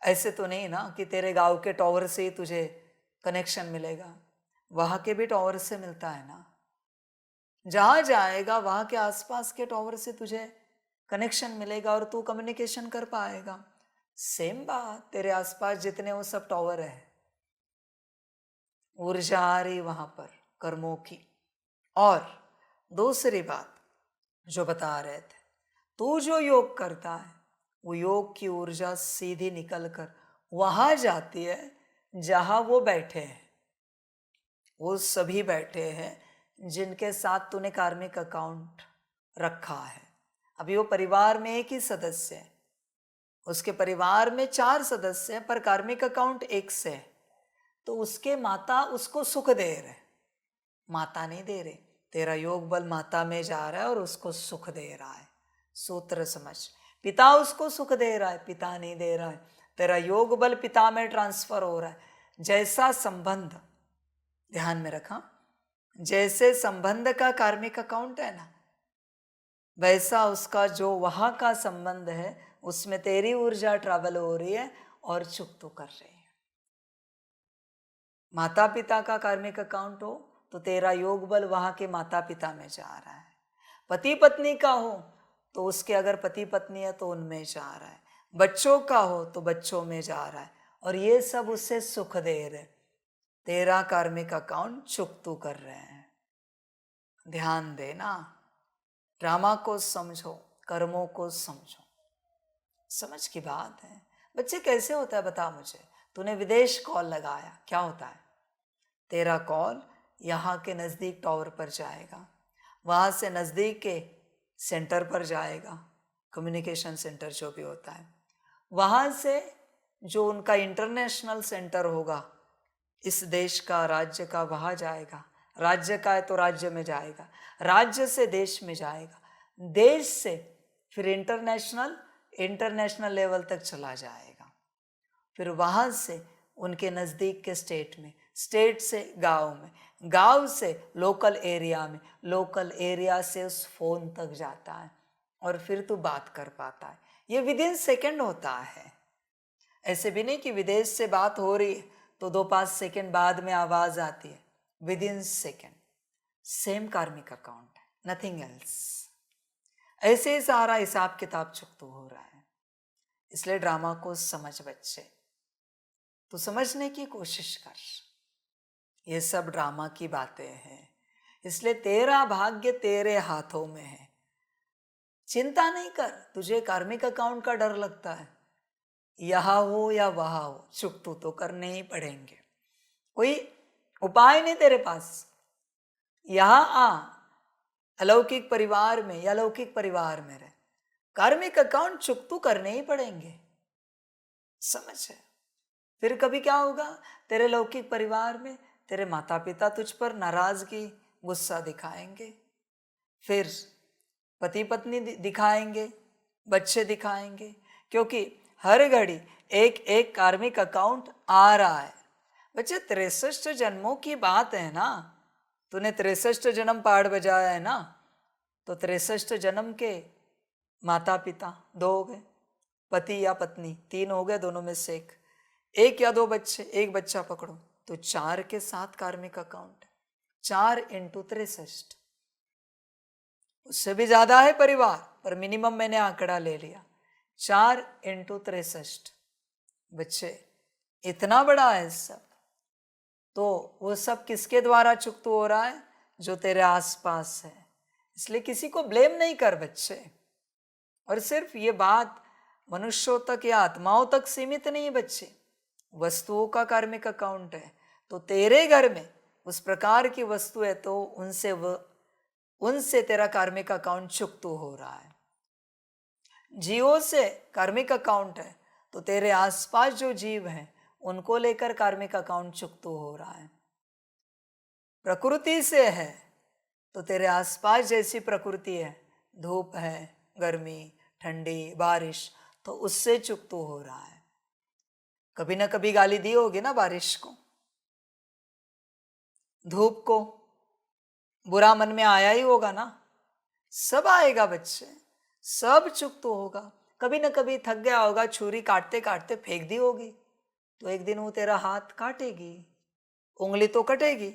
ऐसे तो नहीं ना कि तेरे गांव के टावर से ही तुझे कनेक्शन मिलेगा, वहाँ के भी टावर से मिलता है ना। जहाँ जाएगा वहाँ के आसपास के टावर से तुझे कनेक्शन मिलेगा और तू कम्युनिकेशन कर पाएगा। सेम बात, तेरे आसपास जितने वो सब टावर है, ऊर्जा आ रही वहाँ पर कर्मों की। और दूसरी बात जो बता रहे थे, तू जो योग करता है वो योग की ऊर्जा सीधी निकल कर वहाँ जाती है जहाँ वो बैठे हैं, वो सभी बैठे हैं जिनके साथ तूने कार्मिक अकाउंट रखा है। अभी वो परिवार में एक ही सदस्य है, उसके परिवार में 4 सदस्य हैं, पर कार्मिक अकाउंट एक से है। तो उसके माता उसको सुख दे रहे, माता नहीं दे रहे। तेरा योग बल माता में जा रहा है और उसको सुख दे रहा है। सूत्र समझ, पिता उसको सुख दे रहा है, पिता नहीं दे रहा है, तेरा योग बल पिता में ट्रांसफर हो रहा है। जैसा संबंध, ध्यान में रखा, जैसे संबंध का कार्मिक अकाउंट है ना, वैसा उसका जो वहां का संबंध है उसमें तेरी ऊर्जा ट्रैवल हो रही है और चुक तो कर रही है। माता पिता का कार्मिक अकाउंट हो तो तेरा योग बल वहां के माता पिता में जा रहा है। पति पत्नी का हो तो उसके अगर पति पत्नी है तो उनमें जा रहा है। बच्चों का हो तो बच्चों में जा रहा है, और ये सब उससे सुख दे रहे। तेरा कार्मिक अकाउंट चुकतू कर रहे हैं। ध्यान देना, ड्रामा को समझो, कर्मों को समझो। समझ की बात है। बच्चे कैसे होता है बता मुझे। तूने विदेश कॉल लगाया, क्या होता है? तेरा कॉल यहाँ के नज़दीक टावर पर जाएगा, वहाँ से नज़दीक के सेंटर पर जाएगा, कम्युनिकेशन सेंटर जो भी होता है, वहाँ से जो उनका इंटरनेशनल सेंटर होगा इस देश का, राज्य का, वहाँ जाएगा। राज्य का है तो राज्य में जाएगा, राज्य से देश में जाएगा, देश से फिर इंटरनेशनल लेवल तक चला जाएगा, फिर वहाँ से उनके नज़दीक के स्टेट में, स्टेट से गांव में, गांव से लोकल एरिया में, लोकल एरिया से उस फोन तक जाता है और फिर तू बात कर पाता है। ये विदिन सेकंड होता है। ऐसे भी नहीं कि विदेश से बात हो रही है तो 2-5 सेकंड बाद में आवाज आती है। विदिन सेकंड सेम कार्मिक अकाउंट है, नथिंग एल्स। ऐसे ही सारा हिसाब किताब चुकता हो रहा है। इसलिए ड्रामा को समझ बच्चे, तो समझने की कोशिश कर। ये सब ड्रामा की बातें हैं, इसलिए तेरा भाग्य तेरे हाथों में है। चिंता नहीं कर। तुझे कार्मिक अकाउंट का डर लगता है, यहाँ हो या वहाँ हो, चुकतू तो करने ही पड़ेंगे। कोई उपाय नहीं तेरे पास। यहाँ आ, अलौकिक परिवार में या लौकिक परिवार में रहे, कार्मिक अकाउंट चुकतू करने ही पड़ेंगे। समझ है? फिर कभी क्या होगा, तेरे लौकिक परिवार में तेरे माता पिता तुझ पर नाराजगी, गुस्सा दिखाएंगे, फिर पति पत्नी दिखाएंगे, बच्चे दिखाएंगे, क्योंकि हर घड़ी एक एक कार्मिक अकाउंट आ रहा है। बच्चे 63 जन्मों की बात है ना। तूने 63 जन्म पहाड़ बजाया है ना, तो 63 जन्म के माता पिता 2 हो गए, पति या पत्नी 3 हो गए, दोनों में से एक या 2 बच्चे, एक बच्चा पकड़ो तो 4 के 7 कार्मिक अकाउंट। 4 × 63, उससे भी ज्यादा है परिवार, पर मिनिमम मैंने आंकड़ा ले लिया। 4 × 63 बच्चे, इतना बड़ा है सब। तो वो सब किसके द्वारा चुकता हो रहा है? जो तेरे आसपास है। इसलिए किसी को ब्लेम नहीं कर बच्चे। और सिर्फ ये बात मनुष्यों तक या आत्माओं तक सीमित नहीं है बच्चे, वस्तुओं का कार्मिक अकाउंट है। तो तेरे घर में उस प्रकार की वस्तु है तो उनसे तेरा कार्मिक अकाउंट चुकता हो रहा है। जीवों से कार्मिक अकाउंट है तो तेरे आसपास जो जीव हैं उनको लेकर कार्मिक अकाउंट चुकता हो रहा है। प्रकृति से है तो तेरे आसपास जैसी प्रकृति है, धूप है, गर्मी, ठंडी, बारिश, तो उससे चुकता हो रहा है। कभी ना कभी गाली दी होगी ना बारिश को, धूप को, बुरा मन में आया ही होगा ना। सब आएगा बच्चे, सब चुकता होगा। कभी ना कभी थक गया होगा, छुरी काटते काटते फेंक दी होगी, तो एक दिन वो तेरा हाथ काटेगी, उंगली तो कटेगी।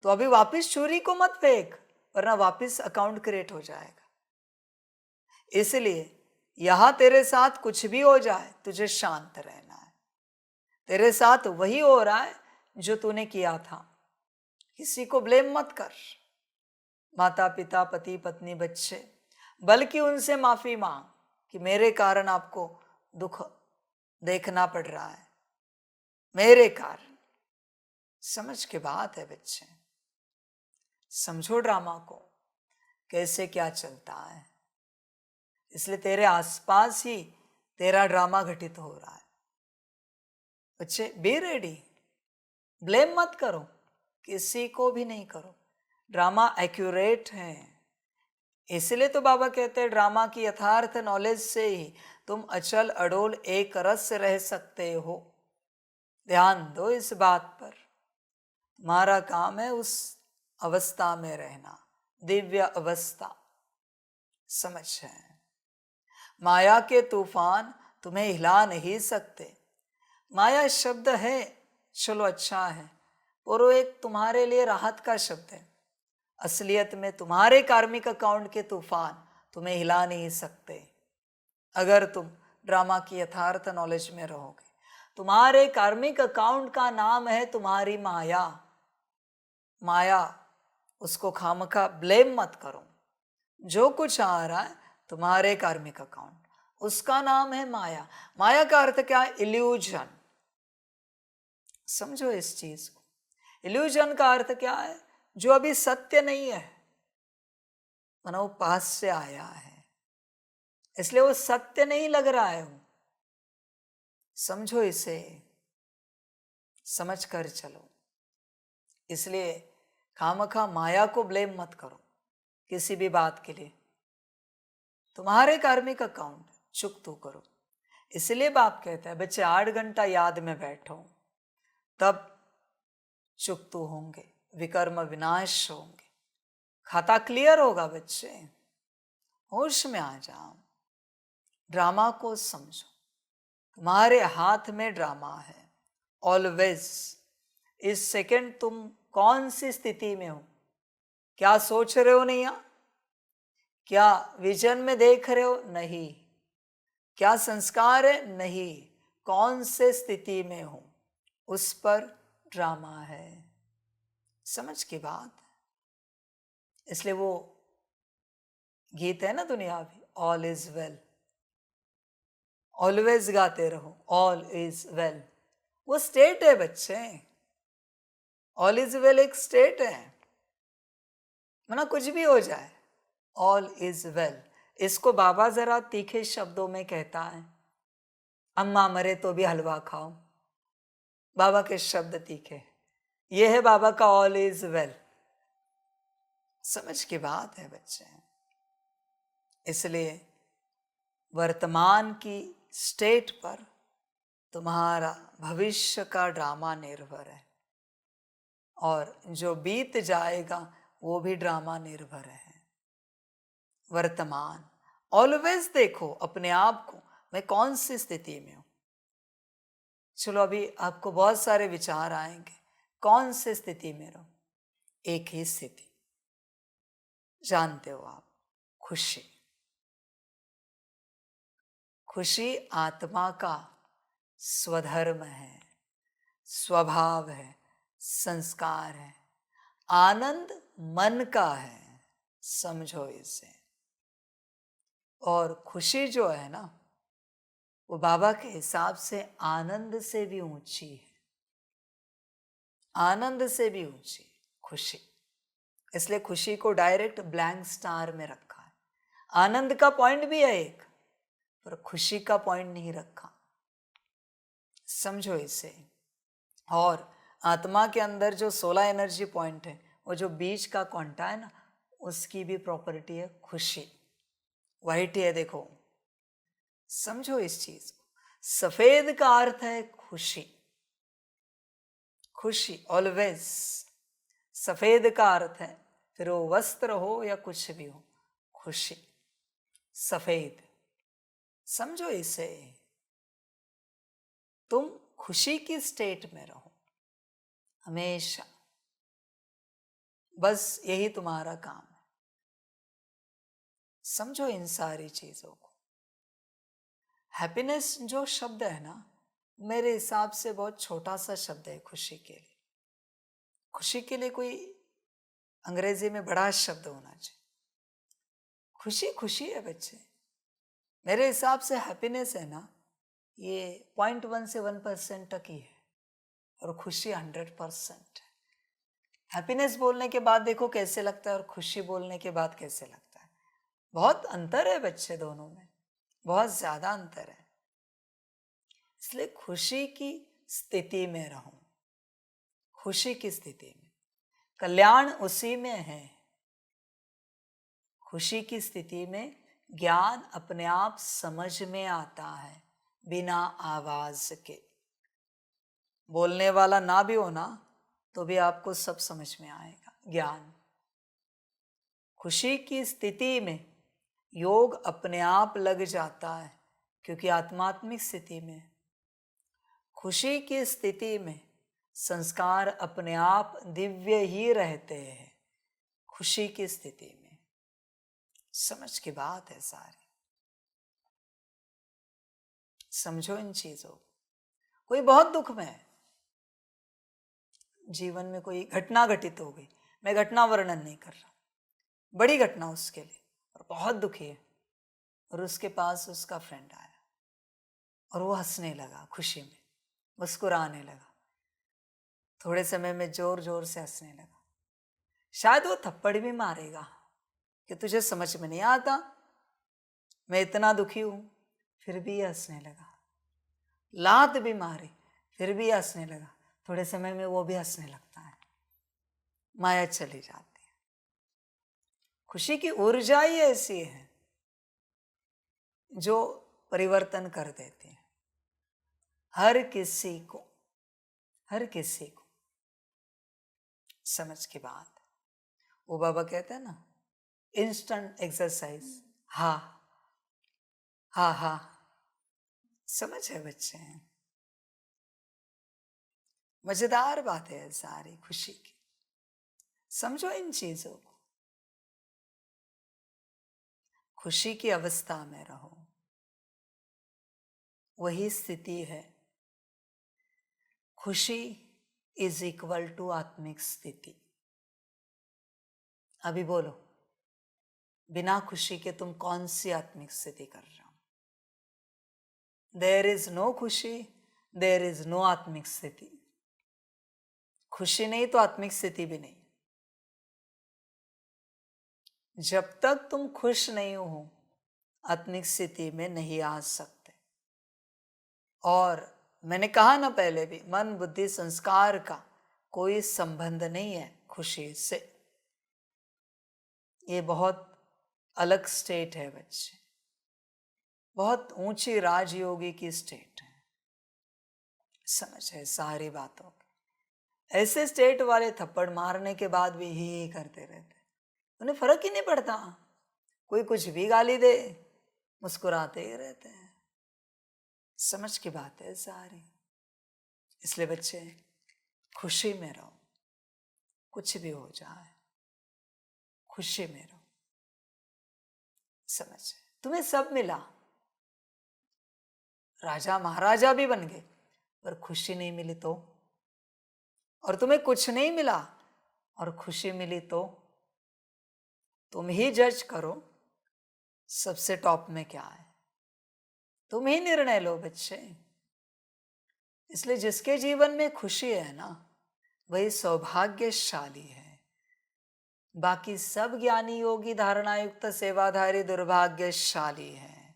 तो अभी वापस छुरी को मत फेंक, वरना वापस अकाउंट क्रिएट हो जाएगा। इसलिए यहां तेरे साथ कुछ भी हो जाए, तुझे शांत रहना है। तेरे साथ वही हो रहा है जो तूने किया था। किसी को ब्लेम मत कर, माता पिता, पति पत्नी, बच्चे, बल्कि उनसे माफी मांग कि मेरे कारण आपको दुख देखना पड़ रहा है, मेरे कारण। समझ के बात है बच्चे, समझो ड्रामा को कैसे क्या चलता है। इसलिए तेरे आसपास ही तेरा ड्रामा घटित हो रहा है। बच्चे बी रेडी, ब्लेम मत करो, किसी को भी नहीं करो। ड्रामा एक्यूरेट है, इसलिए तो बाबा कहते हैं ड्रामा की यथार्थ नॉलेज से ही तुम अचल अडोल एक रस रह सकते हो। ध्यान दो इस बात पर। तुम्हारा काम है उस अवस्था में रहना, दिव्य अवस्था। समझ है? माया के तूफान तुम्हें हिला नहीं सकते। माया शब्द है, चलो अच्छा है, पर वो एक तुम्हारे लिए राहत का शब्द है। असलियत में तुम्हारे कार्मिक अकाउंट के तूफान तुम्हें हिला नहीं सकते अगर तुम ड्रामा की यथार्थ नॉलेज में रहोगे। तुम्हारे कार्मिक अकाउंट का नाम है तुम्हारी माया। माया, उसको खामखा ब्लेम मत करो। जो कुछ आ रहा है तुम्हारे कार्मिक अकाउंट, उसका नाम है माया। माया का अर्थ क्या है? इल्यूजन। समझो इस चीज को। इल्यूजन का अर्थ क्या है? जो अभी सत्य नहीं है, मानो वो पास से आया है, इसलिए वो सत्य नहीं लग रहा है। समझो इसे, समझ कर चलो। इसलिए खामखा माया को ब्लेम मत करो किसी भी बात के लिए। तुम्हारे कार्मिक अकाउंट चुकतो करो। इसलिए बाप कहता है बच्चे 8 घंटा याद में बैठो, तब चुकतो होंगे, विकर्म विनाश होंगे, खाता क्लियर होगा। बच्चे होश में आ जाओ, ड्रामा को समझो। तुम्हारे हाथ में ड्रामा है ऑलवेज। इस सेकंड तुम कौन सी स्थिति में हो? क्या सोच रहे हो? नहीं। क्या विजन में देख रहे हो? नहीं। क्या संस्कार है? नहीं। कौन से स्थिति में हो, उस पर ड्रामा है। समझ की बात। इसलिए वो गीत है ना दुनियावी, ऑल इज वेल, ऑलवेज गाते रहो ऑल इज वेल। वो स्टेट है बच्चे। ऑल इज वेल एक स्टेट है, माना कुछ भी हो जाए ऑल इज वेल। इसको बाबा जरा तीखे शब्दों में कहता है, अम्मा मरे तो भी हलवा खाओ। बाबा के शब्द तीखे। ये है बाबा का ऑल इज वेल। समझ की बात है बच्चे। इसलिए वर्तमान की स्टेट पर तुम्हारा भविष्य का ड्रामा निर्भर है, और जो बीत जाएगा वो भी ड्रामा निर्भर है। वर्तमान ऑलवेज देखो अपने आप को, मैं कौन सी स्थिति में हूं। चलो अभी आपको बहुत सारे विचार आएंगे, कौन सी स्थिति में रहो? एक ही स्थिति जानते हो आप, खुशी। खुशी आत्मा का स्वधर्म है, स्वभाव है, संस्कार है। आनंद मन का है, समझो इसे। और खुशी जो है ना, वो बाबा के हिसाब से आनंद से भी ऊंची है। आनंद से भी ऊंची खुशी। इसलिए खुशी को डायरेक्ट ब्लैंक स्टार में रखा है। आनंद का पॉइंट भी है एक, पर खुशी का पॉइंट नहीं रखा। समझो इसे। और आत्मा के अंदर जो 16 एनर्जी पॉइंट है, वो जो बीच का क्वांटा है ना, उसकी भी प्रॉपर्टी है खुशी। वाइट है देखो, समझो इस चीज को। सफेद का अर्थ है खुशी। खुशी ऑलवेज। सफेद का अर्थ है, फिर वो वस्त्र हो या कुछ भी हो, खुशी सफेद। समझो इसे। तुम खुशी की स्टेट में रहो हमेशा, बस यही तुम्हारा काम है। समझो इन सारी चीजों को। हैप्पीनेस जो शब्द है ना, मेरे हिसाब से बहुत छोटा सा शब्द है खुशी के लिए। खुशी के लिए कोई अंग्रेजी में बड़ा शब्द होना चाहिए। खुशी खुशी है बच्चे। मेरे हिसाब से हैप्पीनेस है ना, ये 0.1 से 1% तक ही है, और खुशी 100% है। हैप्पीनेस बोलने के बाद देखो कैसे लगता है, और खुशी बोलने के बाद कैसे लगता है। बहुत अंतर है बच्चे, दोनों में बहुत ज्यादा अंतर है। इसलिए खुशी की स्थिति में रहो, खुशी की स्थिति में। कल्याण उसी में है, खुशी की स्थिति में ज्ञान अपने आप समझ में आता है बिना आवाज के। बोलने वाला ना भी हो ना तो भी आपको सब समझ में आएगा ज्ञान। खुशी की स्थिति में योग अपने आप लग जाता है क्योंकि आत्मात्मिक स्थिति में। खुशी की स्थिति में संस्कार अपने आप दिव्य ही रहते हैं। खुशी की स्थिति में समझ की बात है सारी। समझो इन चीजों को। कोई बहुत दुख में है, जीवन में कोई घटना घटित हो गई, मैं घटना वर्णन नहीं कर रहा, बड़ी घटना उसके लिए, और बहुत दुखी है, और उसके पास उसका फ्रेंड आया और वो हंसने लगा, खुशी में मुस्कुराने लगा, थोड़े समय में जोर जोर से हंसने लगा। शायद वो थप्पड़ भी मारेगा कि तुझे समझ में नहीं आता, मैं इतना दुखी हूं, फिर भी हंसने लगा। लात भी मारी, फिर भी हंसने लगा। थोड़े समय में वो भी हंसने लगता है, माया चली जाती है। खुशी की ऊर्जा ही ऐसी है जो परिवर्तन कर देती है हर किसी को, हर किसी को। समझ की बात। वो बाबा कहते हैं ना, इंस्टेंट एक्सरसाइज, हा हा हा। समझ है बच्चे? मजेदार बात है सारी खुशी की। समझो इन चीजों को। खुशी की अवस्था में रहो, वही स्थिति है। खुशी इज इक्वल टू आत्मिक स्थिति। अभी बोलो, बिना खुशी के तुम कौन सी आत्मिक स्थिति कर रहे हो? देयर इज नो खुशी, देयर इज नो आत्मिक स्थिति। खुशी नहीं तो आत्मिक स्थिति भी नहीं। जब तक तुम खुश नहीं हो, आत्मिक स्थिति में नहीं आ सकते। और मैंने कहा ना पहले भी, मन बुद्धि संस्कार का कोई संबंध नहीं है खुशी से। ये बहुत अलग स्टेट है बच्चे, बहुत ऊंची राजयोगी की स्टेट है। समझ है सारी बातों की। ऐसे स्टेट वाले थप्पड़ मारने के बाद भी ही करते रहते, उन्हें फर्क ही नहीं पड़ता, कोई कुछ भी गाली दे मुस्कुराते ही रहते हैं। समझ की बात है सारी। इसलिए बच्चे खुशी में रहो, कुछ भी हो जाए खुशी में रहो। समझ, तुम्हें सब मिला, राजा महाराजा भी बन गए, पर खुशी नहीं मिली तो? और तुम्हें कुछ नहीं मिला और खुशी मिली तो? तुम ही जज करो सबसे टॉप में क्या है, तुम ही निर्णय लो बच्चे। इसलिए जिसके जीवन में खुशी है ना, वही सौभाग्यशाली है। बाकी सब ज्ञानी योगी धारणा युक्त सेवाधारी दुर्भाग्यशाली है।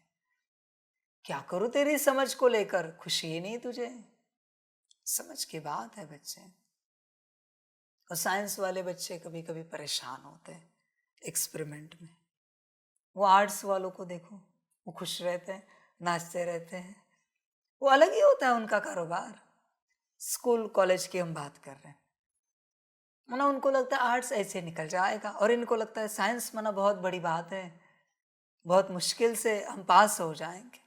क्या करूं तेरी समझ को लेकर, खुशी ही नहीं तुझे। समझ की बात है बच्चे। और साइंस वाले बच्चे कभी कभी परेशान होते हैं एक्सपेरिमेंट में। वो आर्ट्स वालों को देखो, वो खुश रहते हैं, नाचते रहते हैं, वो अलग ही होता है उनका कारोबार। स्कूल कॉलेज की हम बात कर रहे हैं ना, उनको लगता है आर्ट्स ऐसे निकल जाएगा, और इनको लगता है साइंस मना बहुत बड़ी बात है, बहुत मुश्किल से हम पास हो जाएंगे।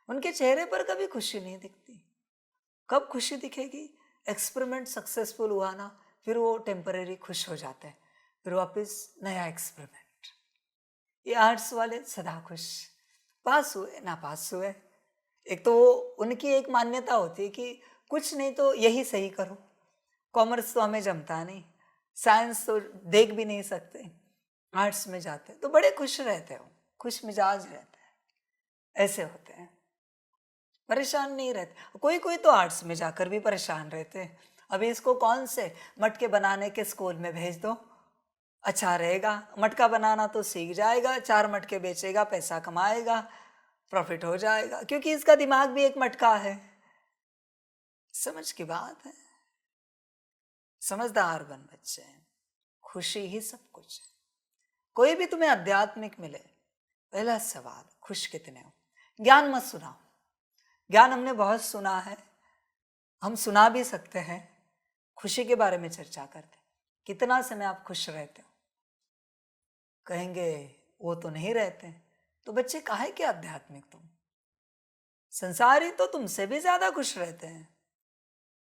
उनके चेहरे पर कभी खुशी नहीं दिखती। कब खुशी दिखेगी? एक्सपेरिमेंट सक्सेसफुल हुआ ना, फिर वो टेम्परेरी खुश हो जाते हैं, फिर वापस नया एक्सपेरिमेंट। ये आर्ट्स वाले सदा खुश, पास हुए ना पास हुए। एक तो वो उनकी एक मान्यता होती है कि कुछ नहीं तो यही सही करो। कॉमर्स तो हमें जमता नहीं, साइंस तो देख भी नहीं सकते, आर्ट्स में जाते तो बड़े खुश रहते हो, खुश मिजाज रहते हैं, ऐसे होते हैं, परेशान नहीं रहते। कोई कोई तो आर्ट्स में जाकर भी परेशान रहते हैं। अभी इसको कौन से मटके बनाने के स्कूल में भेज दो, अच्छा रहेगा, मटका बनाना तो सीख जाएगा, 4 मटके बेचेगा, पैसा कमाएगा, प्रॉफिट हो जाएगा, क्योंकि इसका दिमाग भी एक मटका है। समझ की बात है। समझदार बन बच्चे, खुशी ही सब कुछ है। कोई भी तुम्हें आध्यात्मिक मिले, पहला सवाल, खुश कितने हो? ज्ञान मत सुनाओ। ज्ञान हमने बहुत सुना है, हम सुना भी सकते हैं। खुशी के बारे में चर्चा करते। कितना समय आप खुश रहते हो? कहेंगे वो तो नहीं रहते। तो बच्चे काहे के आध्यात्मिक तुम? संसारी तो तुमसे भी ज्यादा खुश रहते हैं।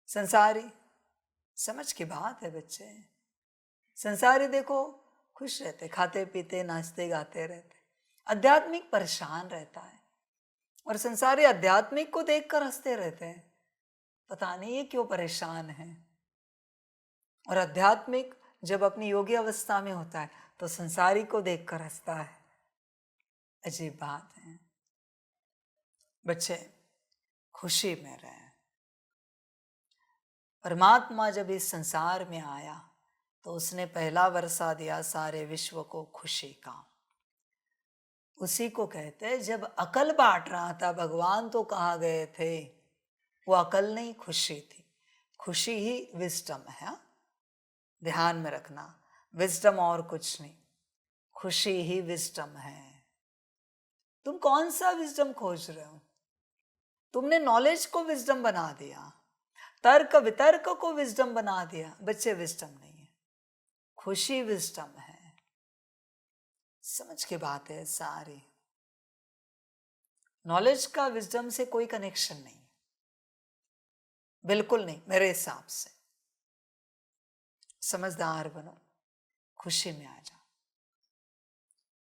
संसारी, समझ की बात है बच्चे। संसारी देखो खुश रहते, खाते पीते नाचते गाते रहते। आध्यात्मिक परेशान रहता है, और संसारी आध्यात्मिक को देखकर हंसते रहते हैं। पता नहीं ये क्यों परेशान है। और आध्यात्मिक जब अपनी योगी अवस्था में होता है तो संसारी को देखकर हंसता है। अजीब बात है। बच्चे खुशी में रहें। परमात्मा जब इस संसार में आया तो उसने पहला वर्षा दिया सारे विश्व को खुशी का। उसी को कहते हैं, जब अकल बांट रहा था भगवान तो कहाँ गए थे? वो अकल नहीं, खुशी थी। खुशी ही विजडम है। ध्यान में रखना, विजडम और कुछ नहीं, खुशी ही विजडम है। तुम कौन सा विजडम खोज रहे हो? तुमने नॉलेज को विजडम बना दिया, तर्क वितर्क को विजडम बना दिया। बच्चे विजडम नहीं है, खुशी विजडम है। समझ के बात है सारी। नॉलेज का विजडम से कोई कनेक्शन नहीं, बिल्कुल नहीं मेरे हिसाब से। समझदार बनो, खुशी में आ जाओ।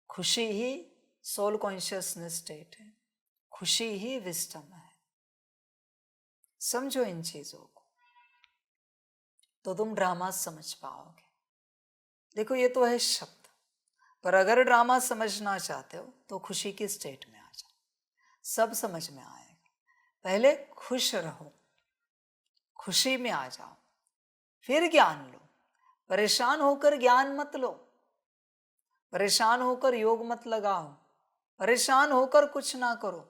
खुशी ही सोल कॉन्शियसनेस स्टेट है, खुशी ही विजडम है। समझो इन चीजों को तो तुम ड्रामा समझ पाओगे। देखो ये तो है शब्द, पर अगर ड्रामा समझना चाहते हो तो खुशी की स्टेट में आ जाओ, सब समझ में आएगा। पहले खुश रहो, खुशी में आ जाओ, फिर ज्ञान लो। परेशान होकर ज्ञान मत लो, परेशान होकर योग मत लगाओ, परेशान होकर कुछ ना करो।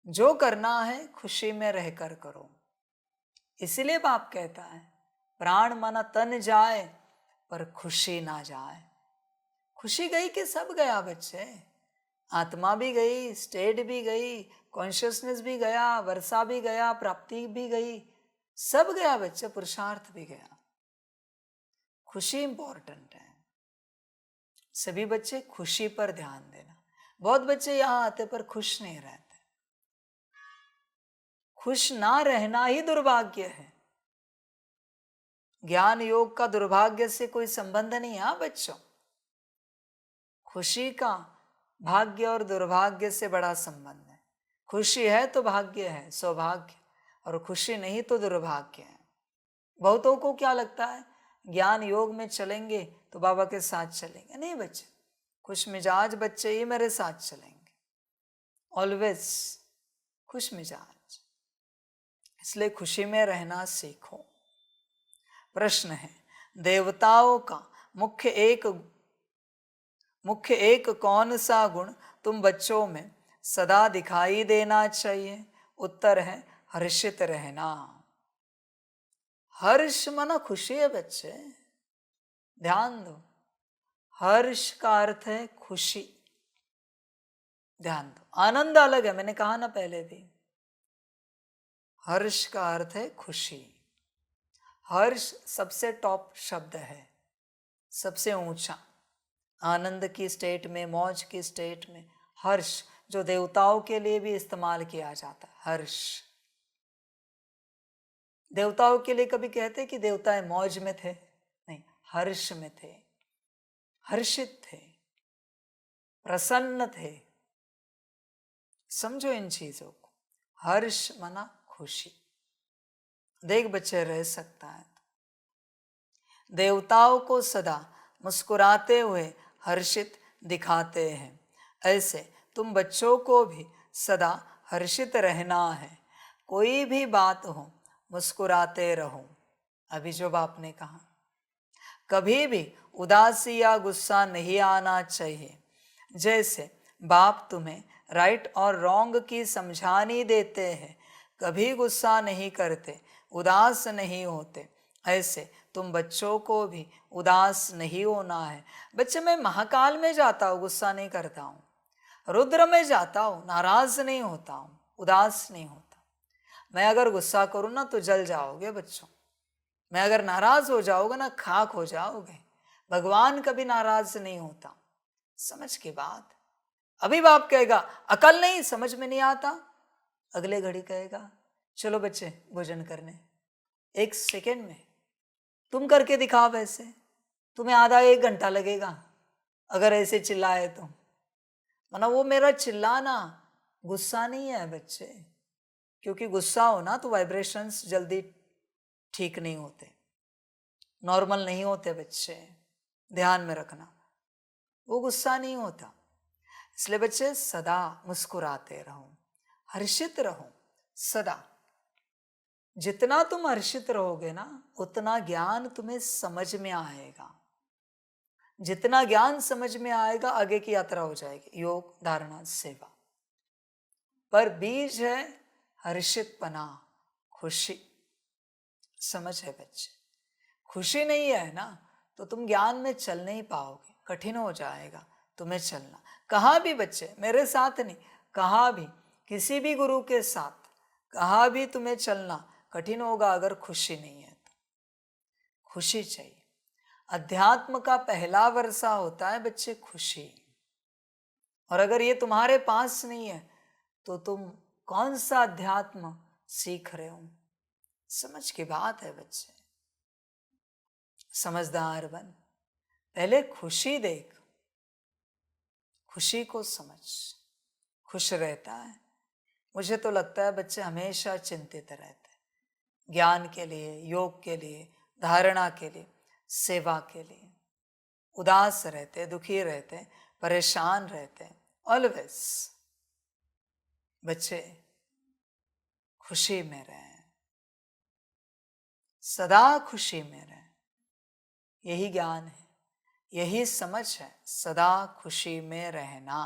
जो करना है खुशी में रहकर करो। इसलिए बाप कहता है, प्राण मन तन जाए पर खुशी ना जाए। खुशी गई कि सब गया बच्चे। आत्मा भी गई, स्टेट भी गई, कॉन्शियसनेस भी गया, वर्षा भी गया, प्राप्ति भी गई, सब गया बच्चे, पुरुषार्थ भी गया। खुशी इंपॉर्टेंट है। सभी बच्चे खुशी पर ध्यान देना। बहुत बच्चे यहां आते पर खुश नहीं रहते। खुश ना रहना ही दुर्भाग्य है। ज्ञान योग का दुर्भाग्य से कोई संबंध नहीं है बच्चों। खुशी का भाग्य और दुर्भाग्य से बड़ा संबंध है। खुशी है तो भाग्य है, सौभाग्य, और खुशी नहीं तो दुर्भाग्य है। बहुतों को क्या लगता है, ज्ञान योग में चलेंगे तो बाबा के साथ चलेंगे। नहीं बच्चे, खुश मिजाज बच्चे ही मेरे साथ चलेंगे, ऑलवेज खुश मिजाज। इसलिए खुशी में रहना सीखो। प्रश्न है, देवताओं का मुख्य एक कौन सा गुण तुम बच्चों में सदा दिखाई देना चाहिए? उत्तर है हर्षित रहना। हर्ष माना खुशी है बच्चे, ध्यान दो। हर्ष का अर्थ है खुशी, ध्यान दो। आनंद अलग है, मैंने कहा ना पहले भी। हर्ष का अर्थ है खुशी। हर्ष सबसे टॉप शब्द है, सबसे ऊंचा। आनंद की स्टेट में, मौज की स्टेट में हर्ष, जो देवताओं के लिए भी इस्तेमाल किया जाता है। हर्ष देवताओं के लिए कभी कहते कि देवता मौज में थे? नहीं, हर्ष में थे, हर्षित थे, प्रसन्न थे। समझो इन चीजों को। हर्ष माना खुशी। देख बच्चे, रह सकता है तो देवताओं को सदा मुस्कुराते हुए हर्षित दिखाते हैं, ऐसे तुम बच्चों को भी सदा हर्षित रहना है। कोई भी बात हो मुस्कुराते रहो। अभी जो बाप ने कहा, कभी भी उदासी या गुस्सा नहीं आना चाहिए। जैसे बाप तुम्हें राइट और रॉन्ग की समझानी देते हैं, कभी गुस्सा नहीं करते, उदास नहीं होते, ऐसे तुम बच्चों को भी उदास नहीं होना है। बच्चे, मैं महाकाल में जाता हूँ, गुस्सा नहीं करता हूँ, रुद्र में जाता हूँ, नाराज नहीं होता हूँ, उदास नहीं होता। मैं अगर गुस्सा करूँ ना तो जल जाओगे बच्चों, मैं अगर नाराज हो जाओगे ना खाक हो जाओगे। भगवान कभी नाराज नहीं होता। समझ की बात। अभी बाप कहेगा अकल नहीं, समझ में नहीं आता, अगले घड़ी कहेगा चलो बच्चे भोजन करने, 1 सेकेंड में तुम करके दिखाओ। वैसे तुम्हें आधा 1 घंटा लगेगा अगर ऐसे चिल्लाए तो। माना वो मेरा चिल्लाना गुस्सा नहीं है बच्चे, क्योंकि गुस्सा हो ना तो वाइब्रेशंस जल्दी ठीक नहीं होते, नॉर्मल नहीं होते बच्चे, ध्यान में रखना। वो गुस्सा नहीं होता। इसलिए बच्चे सदा मुस्कुराते रहो, हर्षित रहो सदा। जितना तुम हर्षित रहोगे ना उतना ज्ञान तुम्हें समझ में आएगा। जितना ज्ञान समझ में आएगा आगे की यात्रा हो जाएगी, योग धारणा सेवा। पर बीज है हर्षितपना, खुशी। समझ है बच्चे? खुशी नहीं है ना तो तुम ज्ञान में चल नहीं पाओगे, कठिन हो जाएगा तुम्हें चलना। कहाँ भी बच्चे, मेरे साथ नहीं, कहाँ भी किसी भी गुरु के साथ कहाँ भी तुम्हें चलना कठिन होगा अगर खुशी नहीं है तो। खुशी चाहिए। अध्यात्म का पहला वर्षा होता है बच्चे खुशी। और अगर ये तुम्हारे पास नहीं है तो तुम कौन सा अध्यात्म सीख रहे हो? समझ की बात है बच्चे। समझदार बन, पहले खुशी देख, खुशी को समझ। खुश रहता है, मुझे तो लगता है बच्चे हमेशा चिंतित रहते हैं, ज्ञान के लिए, योग के लिए, धारणा के लिए, सेवा के लिए। उदास रहते, दुखी रहते, परेशान रहते, ऑलवेज। बच्चे खुशी में रहें, सदा खुशी में रहें। यही ज्ञान है, यही समझ है, सदा खुशी में रहना।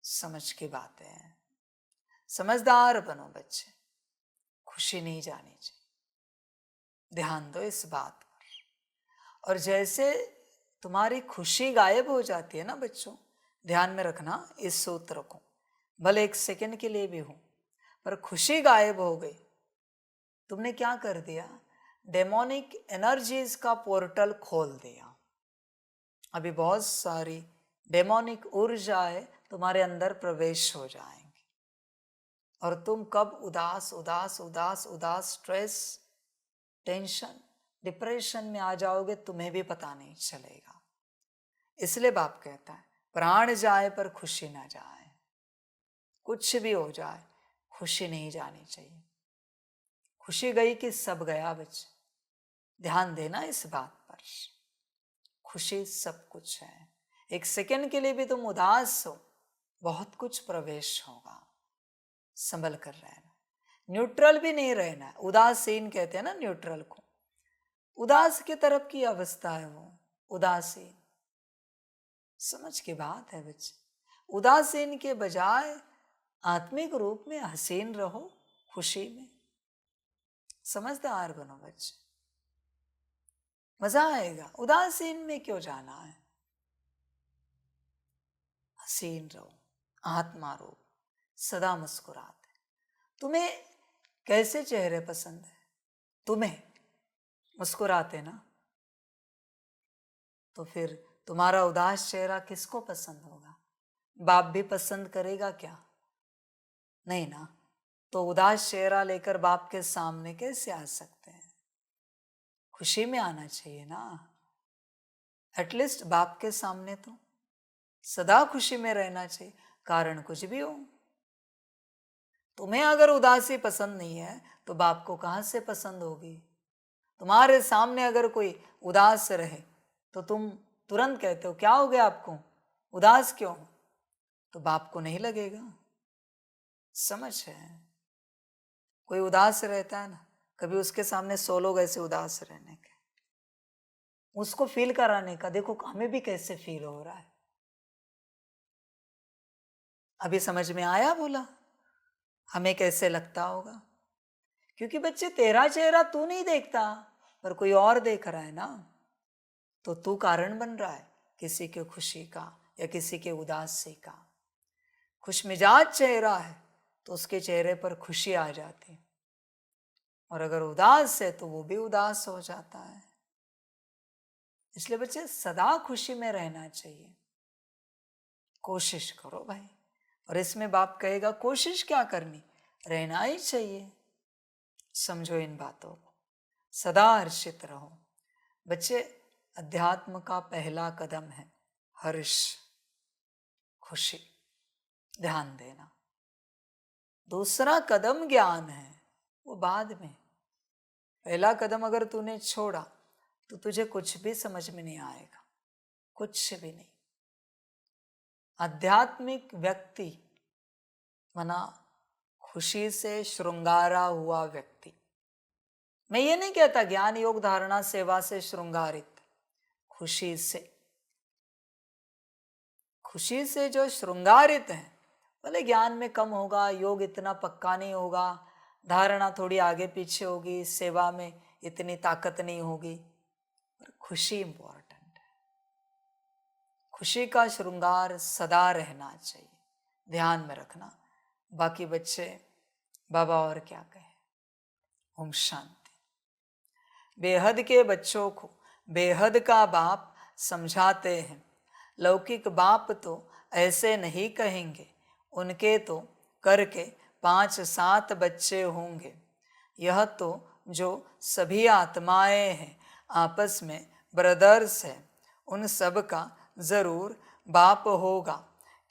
समझ की बातें हैं। समझदार बनो बच्चे, खुशी नहीं जानी चाहिए। ध्यान दो इस बात पर। और जैसे तुम्हारी खुशी गायब हो जाती है ना बच्चों, ध्यान में रखना इस सूत्र को, भले 1 सेकंड के लिए भी हो, पर खुशी गायब हो गई, तुमने क्या कर दिया? डेमोनिक एनर्जीज का पोर्टल खोल दिया। अभी बहुत सारी डेमोनिक ऊर्जाएं तुम्हारे अंदर प्रवेश हो जाएंगी और तुम कब उदास उदास उदास उदास, स्ट्रेस, टेंशन, डिप्रेशन में आ जाओगे तुम्हें भी पता नहीं चलेगा। इसलिए बाप कहता है प्राण जाए पर खुशी ना जाए। कुछ भी हो जाए खुशी नहीं जानी चाहिए। खुशी गई कि सब गया बच्चे। ध्यान देना इस बात पर। खुशी सब कुछ है। 1 सेकंड के लिए भी तुम उदास हो, बहुत कुछ प्रवेश होगा। संभल कर रहना, न्यूट्रल भी नहीं रहना। उदासीन कहते हैं ना न्यूट्रल को। उदास की तरफ की अवस्था है वो, उदासीन। समझ की बात है बच्चे। उदासीन के बजाय आत्मिक रूप में हसीन रहो, खुशी में। समझदार बनो बच्चे, मजा आएगा। उदासीन में क्यों जाना है? हसीन रहो, आत्मा रूप, सदा मुस्कुराते। तुम्हें कैसे चेहरे पसंद है? तुम्हें मुस्कुराते ना, तो फिर तुम्हारा उदास चेहरा किसको पसंद होगा? बाप भी पसंद करेगा क्या? नहीं ना। तो उदास चेहरा लेकर बाप के सामने कैसे आ सकते हैं? खुशी में आना चाहिए ना। एटलीस्ट बाप के सामने तो सदा खुशी में रहना चाहिए, कारण कुछ भी हो। तुम्हें अगर उदासी पसंद नहीं है तो बाप को कहां से पसंद होगी? तुम्हारे सामने अगर कोई उदास रहे तो तुम तुरंत कहते हो क्या हो गया आपको, उदास क्यों? तो बाप को नहीं लगेगा। समझ है? कोई उदास रहता है ना, कभी उसके सामने 100 लोग ऐसे उदास रहने के, उसको फील कराने का, देखो हमें भी कैसे फील हो रहा है। अभी समझ में आया बोला हमें कैसे लगता होगा? क्योंकि बच्चे तेरा चेहरा तू नहीं देखता, पर कोई और देख रहा है ना, तो तू कारण बन रहा है किसी के खुशी का या किसी के उदासी का। खुश मिजाज चेहरा है तो उसके चेहरे पर खुशी आ जाती है, और अगर उदास है तो वो भी उदास हो जाता है। इसलिए बच्चे सदा खुशी में रहना चाहिए, कोशिश करो भाई। और इसमें बाप कहेगा कोशिश क्या करनी, रहना ही चाहिए। समझो इन बातों को, सदा हर्षित रहो। बच्चे अध्यात्म का पहला कदम है हर्ष, खुशी, ध्यान देना। दूसरा कदम ज्ञान है, वो बाद में। पहला कदम अगर तूने छोड़ा तो तुझे कुछ भी समझ में नहीं आएगा, कुछ भी नहीं। आध्यात्मिक व्यक्ति मना खुशी से श्रृंगारा हुआ व्यक्ति। मैं ये नहीं कहता ज्ञान योग धारणा सेवा से श्रृंगारित, खुशी से जो श्रृंगारित है, भले ज्ञान में कम होगा, योग इतना पक्का नहीं होगा, धारणा थोड़ी आगे पीछे होगी, सेवा में इतनी ताकत नहीं होगी, पर खुशी इंपॉर्टेंट है। खुशी का श्रृंगार सदा रहना चाहिए, ध्यान में रखना। बाकी बच्चे बाबा और क्या कहे। ओम शांति। बेहद के बच्चों को बेहद का बाप समझाते हैं। लौकिक बाप तो ऐसे नहीं कहेंगे, उनके तो करके 5-7 बच्चे होंगे। यह तो जो सभी आत्माएं हैं आपस में ब्रदर्स है, उन सब का जरूर बाप होगा।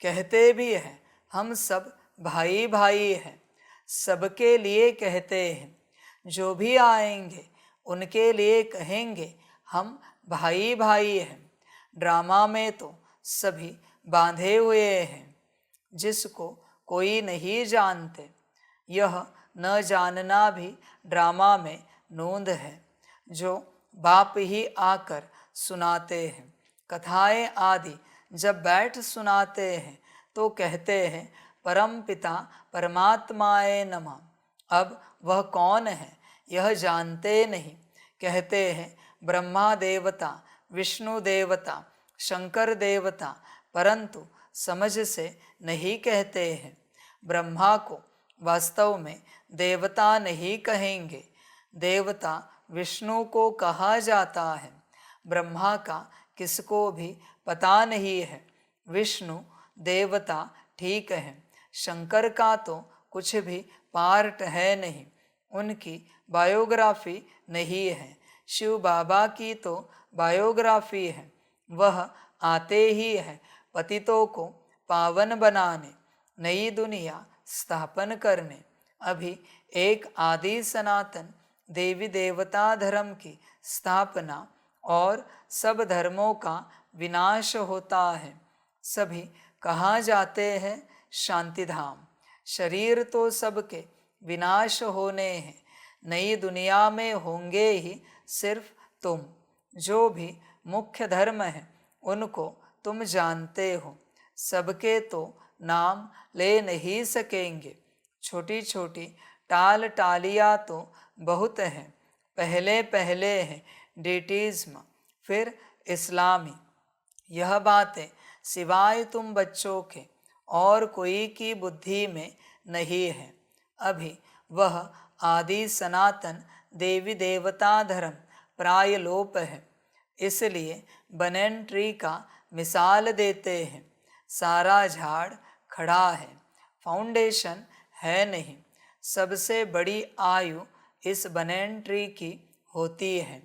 कहते भी हैं हम सब भाई भाई हैं, सबके लिए कहते हैं। जो भी आएंगे उनके लिए कहेंगे हम भाई भाई हैं। ड्रामा में तो सभी बांधे हुए हैं, जिसको कोई नहीं जानते। यह न जानना भी ड्रामा में नोंद है, जो बाप ही आकर सुनाते हैं। कथाएं आदि जब बैठ सुनाते हैं तो कहते हैं परम पिता परमात्माए नमः। अब वह कौन है यह जानते नहीं। कहते हैं ब्रह्मा देवता, विष्णु देवता, शंकर देवता, परंतु समझ से नहीं कहते हैं। ब्रह्मा को वास्तव में देवता नहीं कहेंगे, देवता विष्णु को कहा जाता है। ब्रह्मा का किसको भी पता नहीं है, विष्णु देवता ठीक है, शंकर का तो कुछ भी पार्ट है नहीं, उनकी बायोग्राफी नहीं है। शिव बाबा की तो बायोग्राफी है, वह आते ही है पतितों को पावन बनाने, नई दुनिया स्थापन करने। अभी एक आदि सनातन देवी देवता धर्म की स्थापना और सब धर्मों का विनाश होता है। सभी कहाँ जाते हैं शांति धाम। शरीर तो सबके विनाश होने हैं, नई दुनिया में होंगे ही सिर्फ तुम। जो भी मुख्य धर्म है उनको तुम जानते हो, सबके तो नाम ले नहीं सकेंगे। छोटी छोटी टाल टालियाँ तो बहुत हैं। पहले पहले है डेटिज्म, फिर इस्लामी। यह बातें सिवाय तुम बच्चों के और कोई की बुद्धि में नहीं है। अभी वह आदि सनातन देवी देवता धर्म प्राय लोप है, इसलिए बनन ट्री का मिसाल देते हैं। सारा झाड़ खड़ा है, फाउंडेशन है नहीं। सबसे बड़ी आयु इस बनन ट्री की होती है,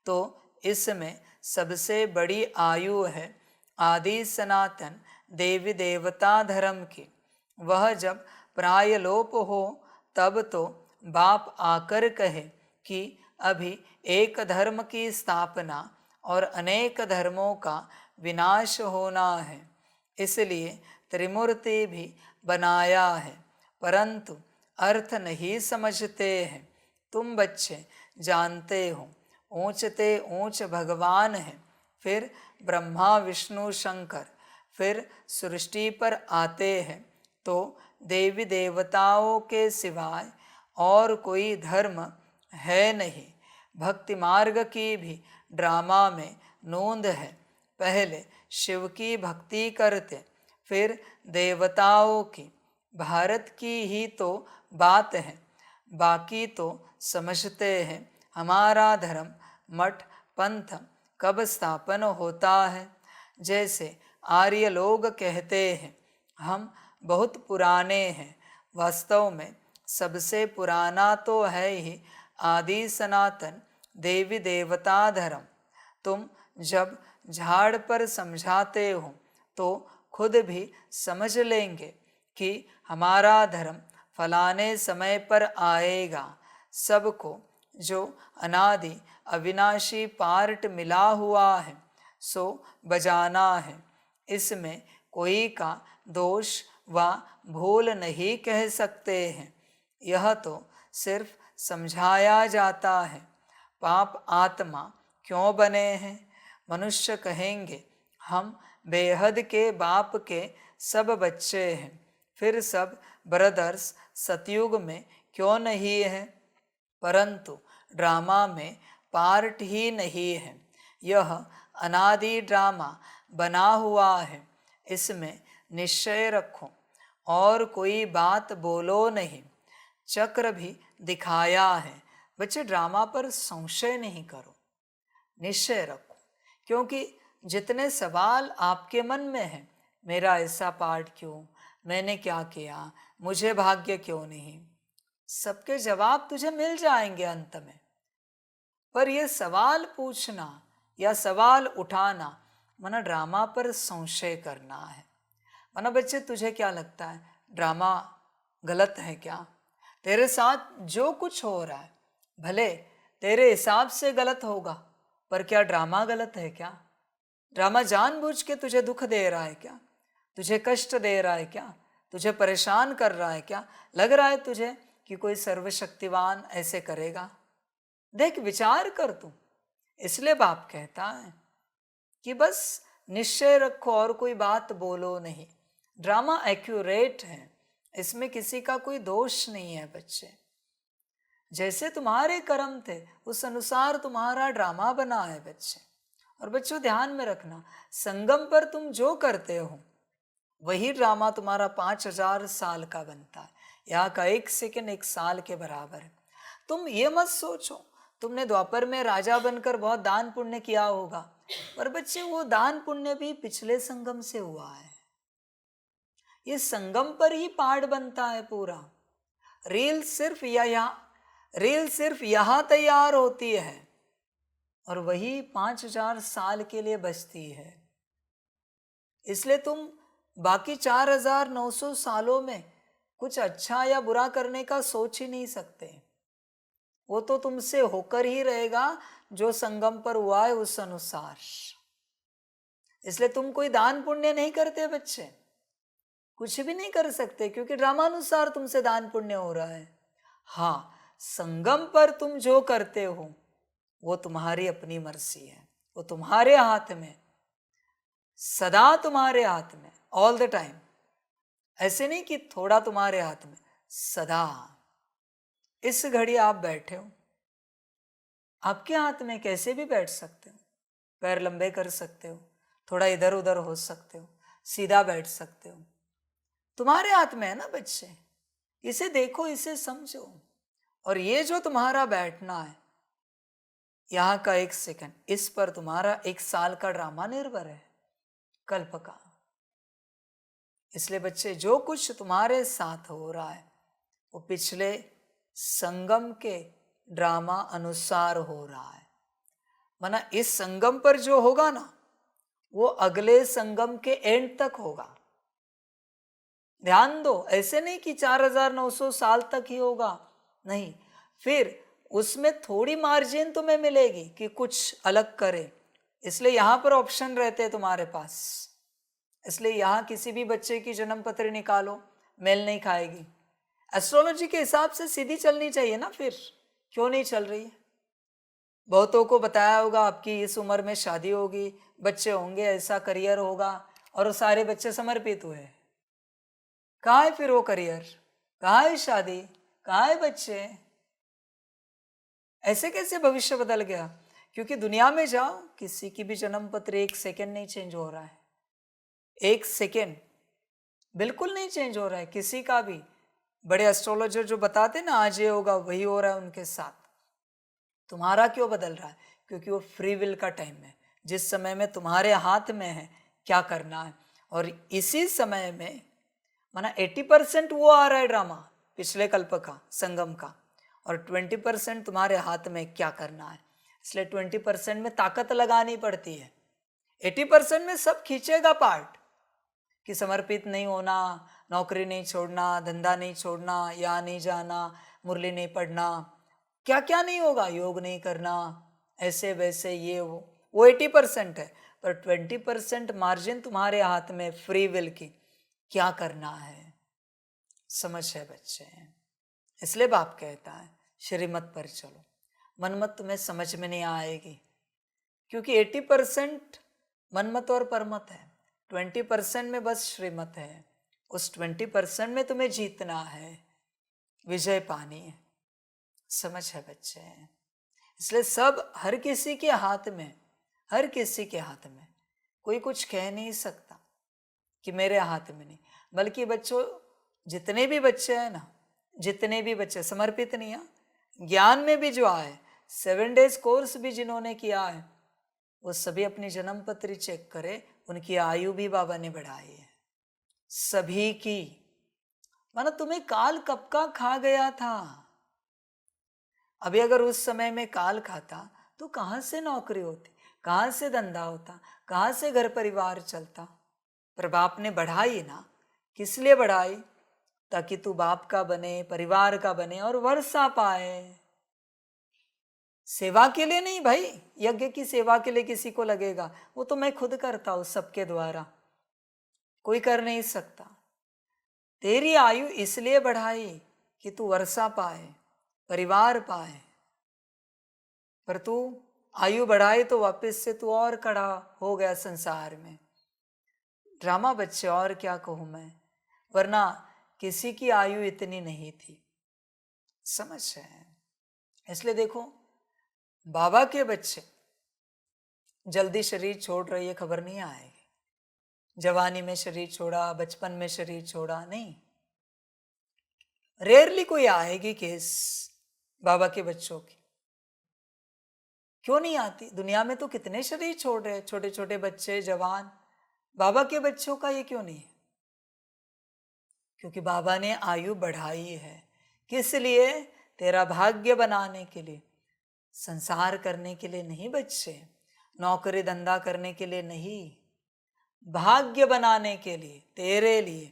तो इसमें सबसे बड़ी आयु है आदि सनातन देवी देवता धर्म की। वह जब प्रायलोप हो तब तो बाप आकर कहे कि अभी एक धर्म की स्थापना और अनेक धर्मों का विनाश होना है, इसलिए त्रिमूर्ति भी बनाया है, परंतु अर्थ नहीं समझते हैं। तुम बच्चे जानते हो ऊंचते ऊंच भगवान है, फिर ब्रह्मा विष्णु शंकर, फिर सृष्टि पर आते हैं, तो देवी देवताओं के सिवाय और कोई धर्म है नहीं। भक्ति मार्ग की भी ड्रामा में नोंद है। पहले शिव की भक्ति करते, फिर देवताओं की। भारत की ही तो बात है, बाकी तो समझते हैं हमारा धर्म मठ पंथ कब स्थापन होता है। जैसे आर्य लोग कहते हैं हम बहुत पुराने हैं, वास्तव में सबसे पुराना तो है ही आदि सनातन देवी देवता धर्म। तुम जब झाड़ पर समझाते हो तो खुद भी समझ लेंगे कि हमारा धर्म फलाने समय पर आएगा। सबको जो अनादि अविनाशी पार्ट मिला हुआ है सो बजाना है। इसमें कोई का दोष व भूल नहीं कह सकते हैं, यह तो सिर्फ समझाया जाता है। पाप आत्मा क्यों बने हैं? मनुष्य कहेंगे हम बेहद के बाप के सब बच्चे हैं, फिर सब ब्रदर्स सतयुग में क्यों नहीं है? परंतु ड्रामा में पार्ट ही नहीं है, यह अनादि ड्रामा बना हुआ है। इसमें निश्चय रखो और कोई बात बोलो नहीं। चक्र भी दिखाया है। बच्चे ड्रामा पर संशय नहीं करो, निश्चय रखो, क्योंकि जितने सवाल आपके मन में हैं, मेरा ऐसा पार्ट क्यों, मैंने क्या किया, मुझे भाग्य क्यों नहीं, सबके जवाब तुझे मिल जाएंगे अंत में। पर यह सवाल पूछना या सवाल उठाना माना ड्रामा पर संशय करना है। माना बच्चे तुझे क्या लगता है ड्रामा गलत है क्या? तेरे साथ जो कुछ हो रहा है भले तेरे हिसाब से गलत होगा, पर क्या ड्रामा गलत है क्या? ड्रामा जानबूझ के तुझे दुख दे रहा है क्या? तुझे कष्ट दे रहा है क्या? तुझे परेशान कर रहा है क्या? लग रहा है तुझे कि कोई सर्वशक्तिवान ऐसे करेगा? देख विचार कर तू। इसलिए बाप कहता है कि बस निश्चय रखो और कोई बात बोलो नहीं। ड्रामा एक्यूरेट है, इसमें किसी का कोई दोष नहीं है बच्चे। जैसे तुम्हारे कर्म थे उस अनुसार तुम्हारा ड्रामा बना है बच्चे। और बच्चों ध्यान में रखना, संगम पर तुम जो करते हो वही ड्रामा तुम्हारा 5000 साल का बनता है। यहाँ का 1 सेकंड 1 साल के बराबर है। तुम ये मत सोचो तुमने द्वापर में राजा बनकर बहुत दान पुण्य किया होगा, पर बच्चे वो दान पुण्य भी पिछले संगम से हुआ है। ये संगम पर ही पाठ बनता है पूरा। रील सिर्फ यहाँ तैयार होती है और वही 5000 साल के लिए बचती है। इसलिए तुम बाकी 4900 सालों में कुछ अच्छा या बुरा करने का सोच ही नहीं सकते। वो तो तुमसे होकर ही रहेगा जो संगम पर हुआ है उस अनुसार। इसलिए तुम कोई दान पुण्य नहीं करते बच्चे, कुछ भी नहीं कर सकते, क्योंकि ड्रामानुसार तुमसे दान पुण्य हो रहा है। हाँ, संगम पर तुम जो करते हो वो तुम्हारी अपनी मर्जी है, वो तुम्हारे हाथ में, सदा तुम्हारे हाथ में, ऑल द टाइम। ऐसे नहीं कि थोड़ा तुम्हारे हाथ में, सदा। इस घड़ी आप बैठे हो, आपके हाथ में कैसे भी बैठ सकते हो, पैर लंबे कर सकते हो, थोड़ा इधर उधर हो सकते हो, सीधा बैठ सकते हो, तुम्हारे हाथ में है ना बच्चे। इसे देखो, इसे समझो। और ये जो तुम्हारा बैठना है, यहाँ का 1 सेकंड, इस पर तुम्हारा 1 साल का ड्रामा निर्भर है, कल्प का। इसलिए बच्चे जो कुछ तुम्हारे साथ हो रहा है वो पिछले संगम के ड्रामा अनुसार हो रहा है। माना इस संगम पर जो होगा ना वो अगले संगम के एंड तक होगा। ध्यान दो, ऐसे नहीं कि 4900 साल तक ही होगा, नहीं, फिर उसमें थोड़ी मार्जिन तुम्हें मिलेगी कि कुछ अलग करे। इसलिए यहाँ पर ऑप्शन रहते हैं तुम्हारे पास। इसलिए यहाँ किसी भी बच्चे की जन्म पत्री निकालो, मेल नहीं खाएगी। एस्ट्रोलॉजी के हिसाब से सीधी चलनी चाहिए ना, फिर क्यों नहीं चल रही है? बहुतों को बताया होगा आपकी इस उम्र में शादी होगी, बच्चे होंगे, ऐसा करियर होगा, और वो सारे बच्चे समर्पित हुए। कहाँ है फिर वो करियर? कहाँ है शादी? कहाँ है बच्चे? ऐसे कैसे भविष्य बदल गया? क्योंकि दुनिया में जाओ, किसी की भी जन्म पत्र 1 सेकेंड नहीं चेंज हो रहा है। 1 सेकेंड बिल्कुल नहीं चेंज हो रहा है किसी का भी। बड़े एस्ट्रोलॉजर जो बताते ना आज ये होगा वही हो रहा है उनके साथ। तुम्हारा क्यों बदल रहा है? क्योंकि वो फ्री विल का टाइम है, जिस समय में तुम्हारे हाथ में है क्या करना है। और इसी समय में माना 80% वो आ रहा है ड्रामा पिछले कल्प का, संगम का, और 20% तुम्हारे हाथ में क्या करना है। इसलिए 20% में ताकत लगानी पड़ती है। 80% में सब खींचेगा पार्ट कि समर्पित नहीं होना, नौकरी नहीं छोड़ना, धंधा नहीं छोड़ना, यहाँ नहीं जाना, मुरली नहीं पढ़ना, क्या क्या नहीं होगा, योग नहीं करना, ऐसे वैसे ये वो 80% है। पर 20% मार्जिन तुम्हारे हाथ में फ्री विल की, क्या करना है, समझ है बच्चे। इसलिए बाप कहता है श्रीमत पर चलो, मनमत तुम्हें समझ में नहीं आएगी, क्योंकि 80% मनमत और परमत है, 20% में बस श्रीमत है। उस 20% में तुम्हें जीतना है, विजय पानी है, समझ है बच्चे। इसलिए सब हर किसी के हाथ में, हर किसी के हाथ में, कोई कुछ कह नहीं सकता कि मेरे हाथ में नहीं। बल्कि बच्चों, जितने भी बच्चे हैं ना, जितने भी बच्चे समर्पित नहीं है, ज्ञान में भी जो आए, 7 डेज कोर्स भी जिन्होंने किया है, वो सभी अपनी जन्म पत्री चेक करे, उनकी आयु भी बाबा ने बढ़ाई है, सभी की। माना तुम्हें काल कब का खा गया था। अभी अगर उस समय में काल खाता तो कहाँ से नौकरी होती, कहाँ से धंधा होता, कहाँ से घर परिवार चलता। पर बाप ने बढ़ाई ना, किस लिए बढ़ाई? ताकि तू बाप का बने, परिवार का बने और वर्षा पाए। सेवा के लिए नहीं भाई, यज्ञ की सेवा के लिए किसी को लगेगा, वो तो मैं खुद करता हूं सबके द्वारा, कोई कर नहीं सकता। तेरी आयु इसलिए बढ़ाई कि तू वर्षा पाए, परिवार पाए। पर तू आयु बढ़ाई तो वापस से तू और कड़ा हो गया संसार में। ड्रामा बच्चे, और क्या कहूं मैं, वरना किसी की आयु इतनी नहीं थी, समझ है। इसलिए देखो, बाबा के बच्चे जल्दी शरीर छोड़ रही है, खबर नहीं आएगी। जवानी में शरीर छोड़ा, बचपन में शरीर छोड़ा, नहीं, रेयरली कोई आएगी केस बाबा के बच्चों की। क्यों नहीं आती? दुनिया में तो कितने शरीर छोड़ रहे, छोटे छोटे बच्चे, जवान। बाबा के बच्चों का ये क्यों नहीं है? क्योंकि बाबा ने आयु बढ़ाई है। किस लिए? तेरा भाग्य बनाने के लिए, संसार करने के लिए नहीं बच्चे, नौकरी धंधा करने के लिए नहीं, भाग्य बनाने के लिए, तेरे लिए,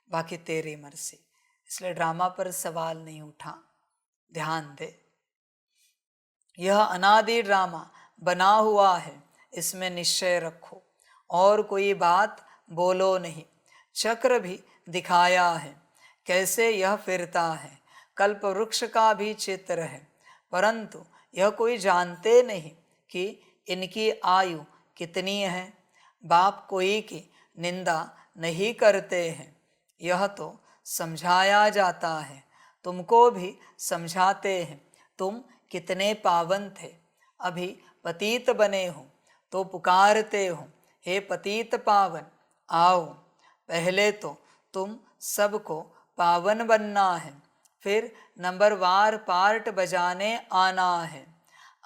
बाकी तेरी मर्जी। इसलिए ड्रामा पर सवाल नहीं उठा, ध्यान दे। यह अनादि ड्रामा बना हुआ है, इसमें निश्चय रखो और कोई बात बोलो नहीं। चक्र भी दिखाया है कैसे यह फिरता है, कल्प वृक्ष का भी चित्र है, परंतु यह कोई जानते नहीं कि इनकी आयु कितनी है। बाप कोई की निंदा नहीं करते हैं, यह तो समझाया जाता है, तुमको भी समझाते हैं। तुम कितने पावन थे, अभी पतित बने हो तो पुकारते हो, हे पतित पावन आओ। पहले तो तुम सबको पावन बनना है, फिर नंबरवार पार्ट बजाने आना है।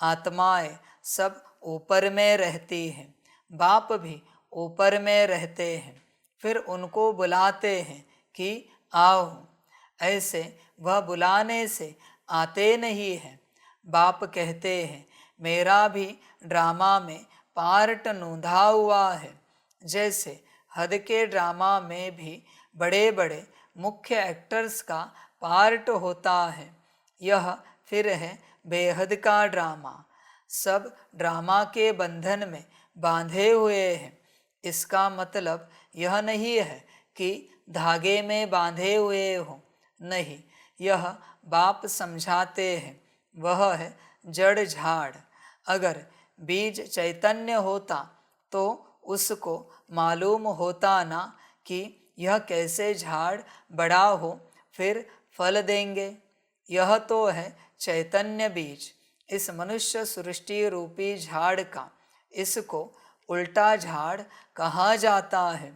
आत्माएं सब ऊपर में रहती हैं, बाप भी ऊपर में रहते हैं, फिर उनको बुलाते हैं कि आओ। ऐसे वह बुलाने से आते नहीं हैं। बाप कहते हैं मेरा भी ड्रामा में पार्ट नोंधा हुआ है। जैसे हद के ड्रामा में भी बड़े बड़े मुख्य एक्टर्स का पार्ट होता है, यह फिर है बेहद का ड्रामा। सब ड्रामा के बंधन में बांधे हुए हैं। इसका मतलब यह नहीं है कि धागे में बांधे हुए हो, नहीं, यह बाप समझाते हैं, वह है जड़ झाड़। अगर बीज चैतन्य होता तो उसको मालूम होता ना कि यह कैसे झाड़ बड़ा हो फिर फल देंगे। यह तो है चैतन्य बीज, इस मनुष्य सृष्टि रूपी झाड़ का इसको उल्टा झाड़ कहा जाता है।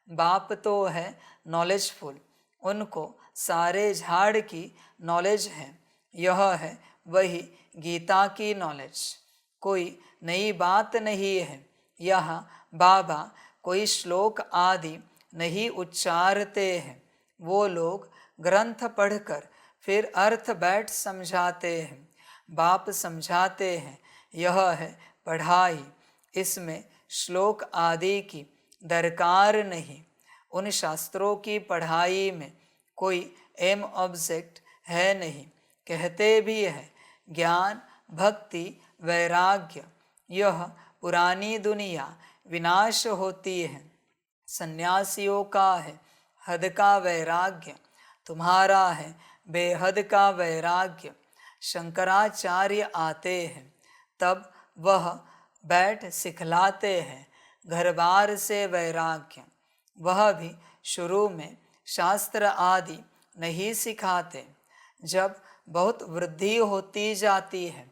बाप तो है नॉलेजफुल, उनको सारे झाड़ की नॉलेज है। यह है वही गीता की नॉलेज, कोई नई बात नहीं है। यहाँ बाबा कोई श्लोक आदि नहीं उच्चारते हैं, वो लोग ग्रंथ पढ़कर फिर अर्थ बैठ समझाते हैं। बाप समझाते हैं, यह है पढ़ाई, इसमें श्लोक आदि की दरकार नहीं। उन शास्त्रों की पढ़ाई में कोई एम ऑब्जेक्ट है नहीं। कहते भी है ज्ञान भक्ति वैराग्य, यह पुरानी दुनिया विनाश होती है। सन्यासियों का है हद का वैराग्य, तुम्हारा है बेहद का वैराग्य। शंकराचार्य आते हैं तब वह बैठ सिखलाते हैं घर बार से वैराग्य। वह भी शुरू में शास्त्र आदि नहीं सिखाते। जब बहुत वृद्धि होती जाती है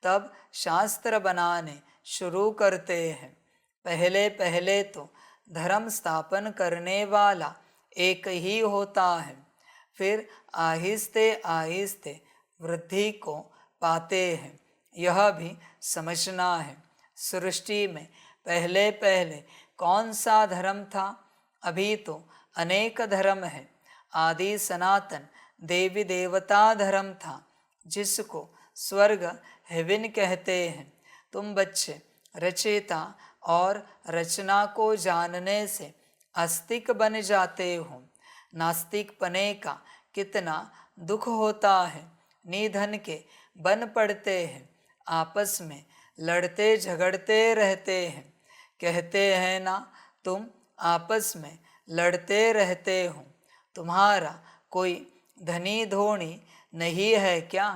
तब शास्त्र बनाने शुरू करते हैं। पहले पहले तो धर्म स्थापन करने वाला एक ही होता है, फिर आहिस्ते आहिस्ते वृद्धि को पाते हैं। यह भी समझना है, सृष्टि में पहले पहले कौन सा धर्म था? अभी तो अनेक धर्म है। आदि सनातन देवी देवता धर्म था, जिसको स्वर्ग हेवन कहते हैं। तुम बच्चे रचयिता और रचना को जानने से आस्तिक बन जाते हो। नास्तिक पने का कितना दुख होता है। निधन के बन पड़ते हैं, आपस में लड़ते झगड़ते रहते हैं। कहते हैं ना, तुम आपस में लड़ते रहते हो, तुम्हारा कोई धनी धोनी नहीं है क्या?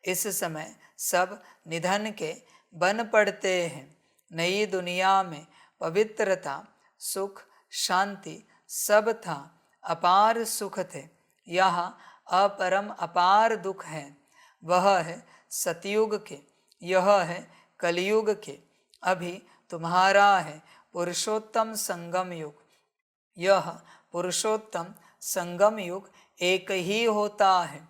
इस समय सब निधन के बन पड़ते हैं। नई दुनिया में पवित्रता सुख शांति सब था, अपार सुख थे। यहाँ अपरम अपार दुख है। वह है सतयुग के, यह है कलयुग के। अभी तुम्हारा है पुरुषोत्तम संगम युग। यह पुरुषोत्तम संगम युग एक ही होता है।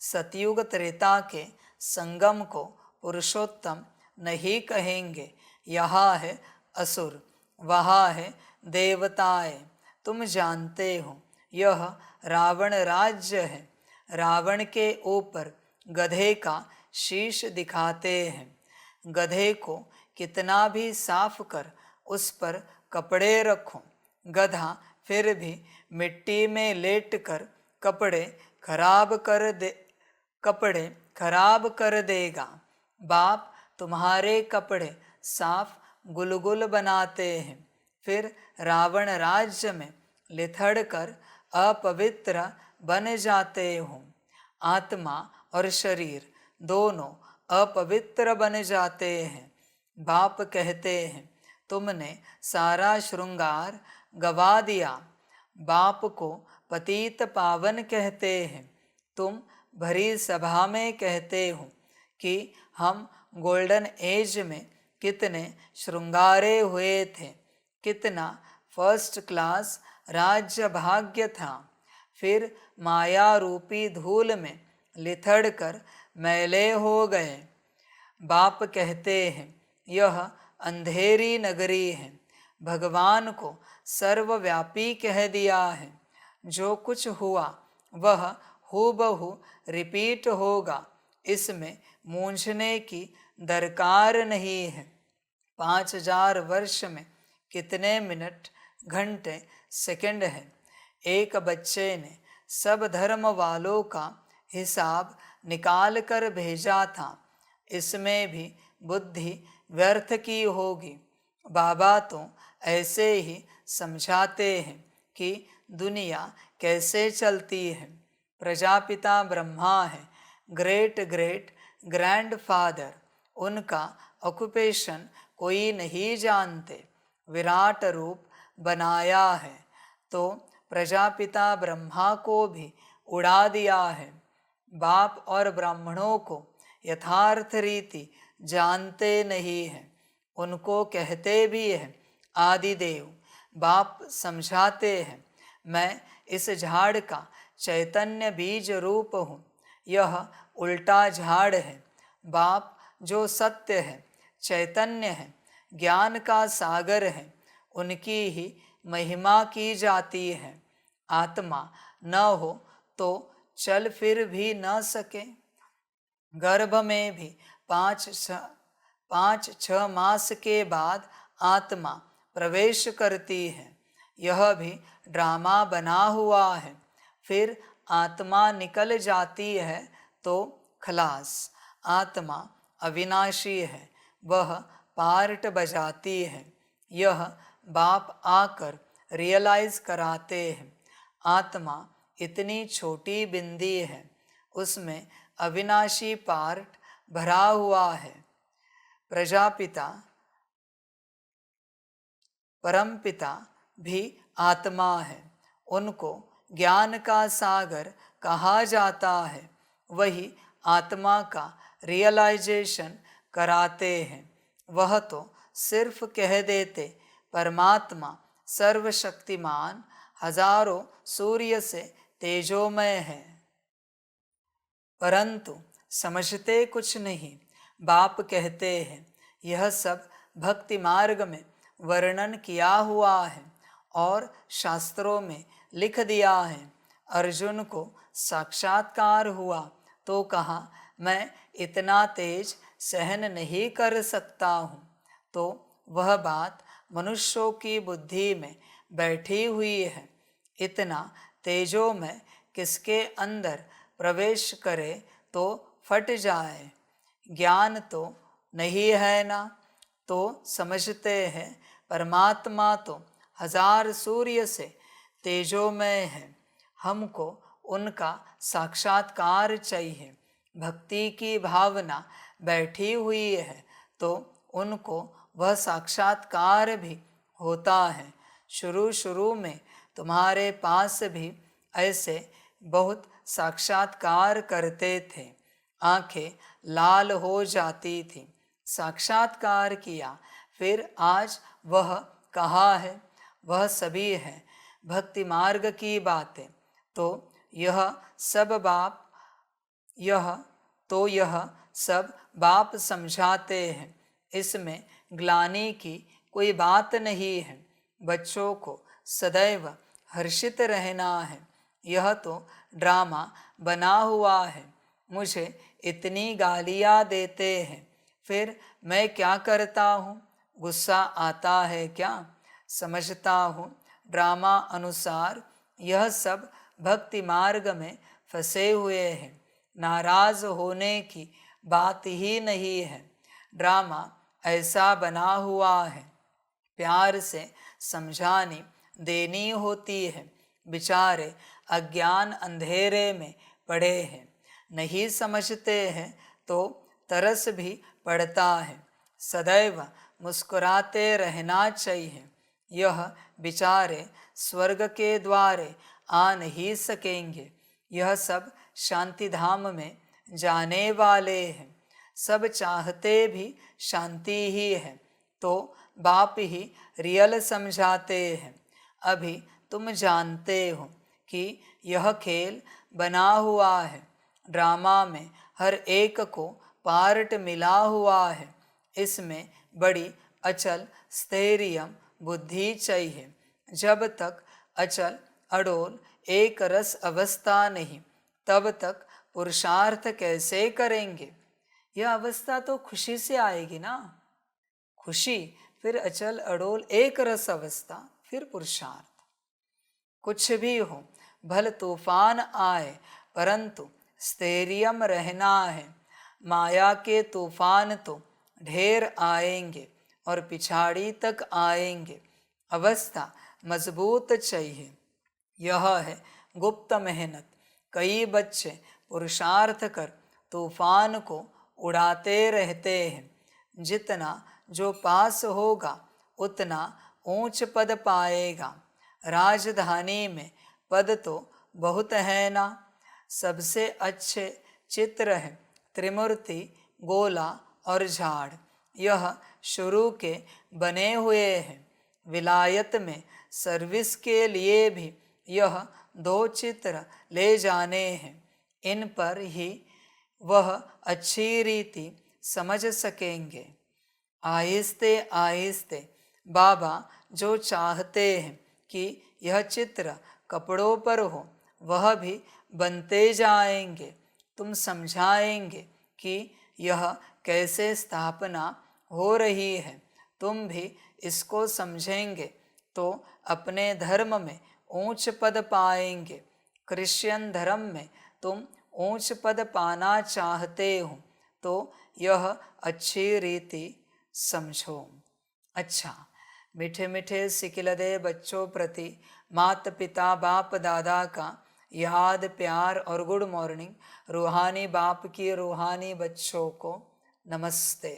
सतयुग त्रेता के संगम को पुरुषोत्तम नहीं कहेंगे। यहाँ है असुर, वहाँ है देवताएं। तुम जानते हो यह रावण राज्य है। रावण के ऊपर गधे का शीश दिखाते हैं। गधे को कितना भी साफ कर उस पर कपड़े रखो, गधा फिर भी मिट्टी में लेटकर कपड़े खराब कर देगा। बाप तुम्हारे कपड़े साफ गुलगुल बनाते हैं, फिर रावण राज्य में लिथड़ कर अपवित्र बन जाते हो। आत्मा और शरीर दोनों अपवित्र बन जाते हैं। बाप कहते हैं तुमने सारा श्रृंगार गवा दिया। बाप को पतित पावन कहते हैं। तुम भरी सभा में कहते हो कि हम गोल्डन एज में कितने श्रृंगारे हुए थे, कितना फर्स्ट क्लास राज्य भाग्य था। फिर माया रूपी धूल में लिथड़ कर मैले हो गए। बाप कहते हैं यह अंधेरी नगरी है। भगवान को सर्वव्यापी कह दिया है। जो कुछ हुआ वह हूबहू रिपीट होगा, इसमें मूंझने की दरकार नहीं है। 5000 वर्ष में कितने मिनट घंटे सेकंड है? एक बच्चे ने सब धर्म वालों का हिसाब निकाल कर भेजा था। इसमें भी बुद्धि व्यर्थ की होगी। बाबा तो ऐसे ही समझाते हैं कि दुनिया कैसे चलती है। प्रजापिता ब्रह्मा है, ग्रेट ग्रेट ग्रैंडफादर, उनका ऑक्यूपेशन कोई नहीं जानते। विराट रूप बनाया है तो प्रजापिता ब्रह्मा को भी उड़ा दिया है। बाप और ब्राह्मणों को यथार्थ रीति जानते नहीं हैं, उनको कहते भी हैं आदिदेव। बाप समझाते हैं, मैं इस झाड़ का चैतन्य बीज रूप हूँ, यह उल्टा झाड़ है। बाप जो सत्य है, चैतन्य है, ज्ञान का सागर है, उनकी ही महिमा की जाती है। आत्मा न हो तो चल फिर भी न सके। गर्भ में भी 5-6 मास के बाद आत्मा प्रवेश करती है। यह भी ड्रामा बना हुआ है। फिर आत्मा निकल जाती है तो खलास। आत्मा अविनाशी है, वह पार्ट बजाती है। यह बाप आकर रियलाइज कराते हैं। आत्मा इतनी छोटी बिंदी है, उसमें अविनाशी पार्ट भरा हुआ है। प्रजापिता परमपिता भी आत्मा है, उनको ज्ञान का सागर कहा जाता है। वही आत्मा का रियलाइजेशन कराते हैं। वह तो सिर्फ कह देते परमात्मा सर्वशक्तिमान, हजारों सूर्य से तेजोमय है, परंतु समझते कुछ नहीं। बाप कहते हैं, यह सब भक्ति मार्ग में वर्णन किया हुआ है और शास्त्रों में लिख दिया है। अर्जुन को साक्षात्कार हुआ तो कहा, मैं इतना तेज सहन नहीं कर सकता हूँ। तो वह बात मनुष्यों की बुद्धि में बैठी हुई है। इतना तेजो में किसके अंदर प्रवेश करे तो फट जाए। ज्ञान तो नहीं है ना, तो समझते हैं परमात्मा तो 1000 सूर्य से तेजोमय है। हमको उनका साक्षात्कार चाहिए। भक्ति की भावना बैठी हुई है तो उनको वह साक्षात्कार भी होता है। शुरू शुरू में तुम्हारे पास भी ऐसे बहुत साक्षात्कार करते थे, आंखें लाल हो जाती थी। साक्षात्कार किया, फिर आज वह कहाँ है? वह सभी है। भक्ति मार्ग की बातें तो यह सब बाप समझाते हैं। इसमें ग्लानि की कोई बात नहीं है। बच्चों को सदैव हर्षित रहना है। यह तो ड्रामा बना हुआ है। मुझे इतनी गालियाँ देते हैं, फिर मैं क्या करता हूँ? गुस्सा आता है क्या? समझता हूँ ड्रामा अनुसार यह सब भक्ति मार्ग में फंसे हुए हैं। नाराज होने की बात ही नहीं है। ड्रामा ऐसा बना हुआ है, प्यार से समझानी देनी होती है। बेचारे अज्ञान अंधेरे में पड़े हैं, नहीं समझते हैं तो तरस भी पड़ता है। सदैव मुस्कुराते रहना चाहिए। यह बेचारे स्वर्ग के द्वारे आ नहीं सकेंगे। यह सब शांति धाम में जाने वाले हैं। सब चाहते भी शांति ही है, तो बाप ही रियल समझाते हैं। अभी तुम जानते हो कि यह खेल बना हुआ है। ड्रामा में हर एक को पार्ट मिला हुआ है। इसमें बड़ी अचल स्थैर्य बुद्धि चाहिए। जब तक अचल अडोल एक रस अवस्था नहीं, तब तक पुरुषार्थ कैसे करेंगे? यह अवस्था तो खुशी से आएगी ना। खुशी, फिर अचल अडोल एक रस अवस्था, फिर पुरुषार्थ। कुछ भी हो, भल तूफान आए, परंतु स्थैर्यम रहना है। माया के तूफान तो ढेर आएंगे और पिछाड़ी तक आएंगे। अवस्था मजबूत चाहिए। यह है गुप्त मेहनत। कई बच्चे पुरुषार्थ कर तूफान को उड़ाते रहते हैं। जितना जो पास होगा उतना ऊंच पद पाएगा। राजधानी में पद तो बहुत है ना। सबसे अच्छे चित्र हैं त्रिमूर्ति, गोला और झाड़ यह शुरू के बने हुए हैं। विलायत में सर्विस के लिए भी यह 2 चित्र ले जाने हैं। इन पर ही वह अच्छी रीति समझ सकेंगे। आहिस्ते आहिस्ते बाबा जो चाहते हैं कि यह चित्र कपड़ों पर हो वह भी बनते जाएंगे। तुम समझाएंगे कि यह कैसे स्थापना हो रही है। तुम भी इसको समझेंगे तो अपने धर्म में ऊंच पद पाएंगे। क्रिश्चियन धर्म में तुम ऊंच पद पाना चाहते हो तो यह अच्छी रीति समझो। अच्छा, मीठे मीठे सिकिलदे बच्चों प्रति माता पिता बाप दादा का याद प्यार और गुड मॉर्निंग। रूहानी बाप की रूहानी बच्चों को नमस्ते।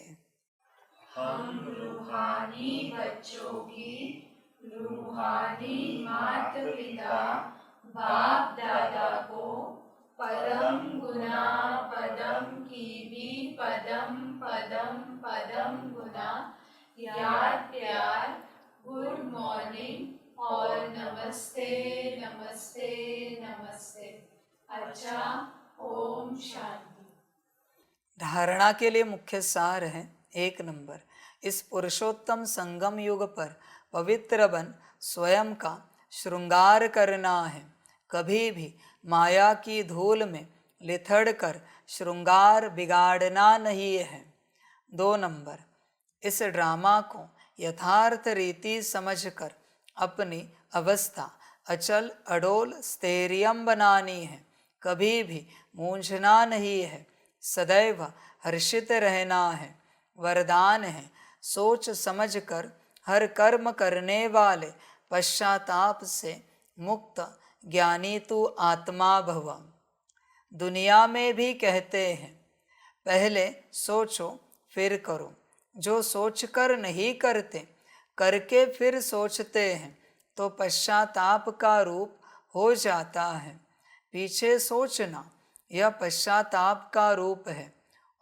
हम रूहानी बच्चों की रूहानी माता पिता बाप दादा को पदम गुना पदम की भी पदम पदम पदम गुना याद प्यार गुड मॉर्निंग और नमस्ते नमस्ते नमस्ते। अच्छा, ओम शांति। धारणा के लिए मुख्य सार है 1 नंबर, इस पुरुषोत्तम संगम युग पर पवित्र बन स्वयं का श्रृंगार करना है। कभी भी माया की धूल में लिथड़ कर श्रृंगार बिगाड़ना नहीं है। 2 नंबर, इस ड्रामा को यथार्थ रीति समझकर अपनी अवस्था अचल अडोल स्थैर्यम बनानी है। कभी भी मूंझना नहीं है, सदैव हर्षित रहना है। वरदान है, सोच समझकर हर कर्म करने वाले पश्चाताप से मुक्त ज्ञानी तू आत्मा भव। दुनिया में भी कहते हैं पहले सोचो फिर करो। जो सोचकर नहीं करते, करके फिर सोचते हैं तो पश्चाताप का रूप हो जाता है। पीछे सोचना यह पश्चाताप का रूप है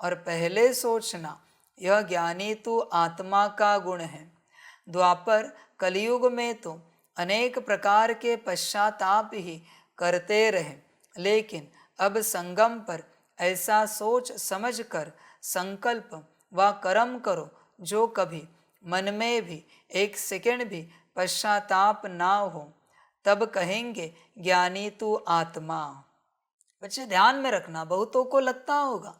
और पहले सोचना यह ज्ञानी तू आत्मा का गुण है। द्वापर कलयुग में तो अनेक प्रकार के पश्चाताप ही करते रहे, लेकिन अब संगम पर ऐसा सोच समझकर संकल्प व कर्म करो जो कभी मन में भी 1 सेकंड भी पश्चाताप ना हो, तब कहेंगे ज्ञानी तू आत्मा। बच्चे ध्यान में रखना, बहुतों को लगता होगा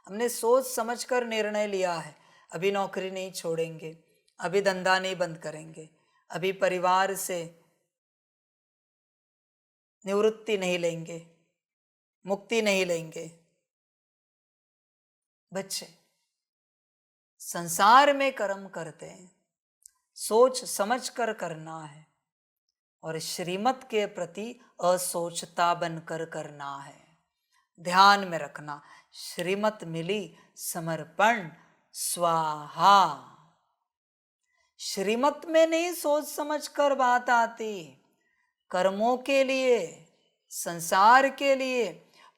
हमने सोच समझकर निर्णय लिया है, अभी नौकरी नहीं छोड़ेंगे, अभी धंधा नहीं बंद करेंगे, अभी परिवार से निवृत्ति नहीं लेंगे, मुक्ति नहीं लेंगे। बच्चे संसार में कर्म करते हैं, सोच समझ कर करना है और श्रीमत के प्रति असोचता बनकर करना है। ध्यान में रखना, श्रीमत मिली समर्पण स्वाहा। श्रीमत में नहीं सोच समझ कर बात आती। कर्मों के लिए, संसार के लिए,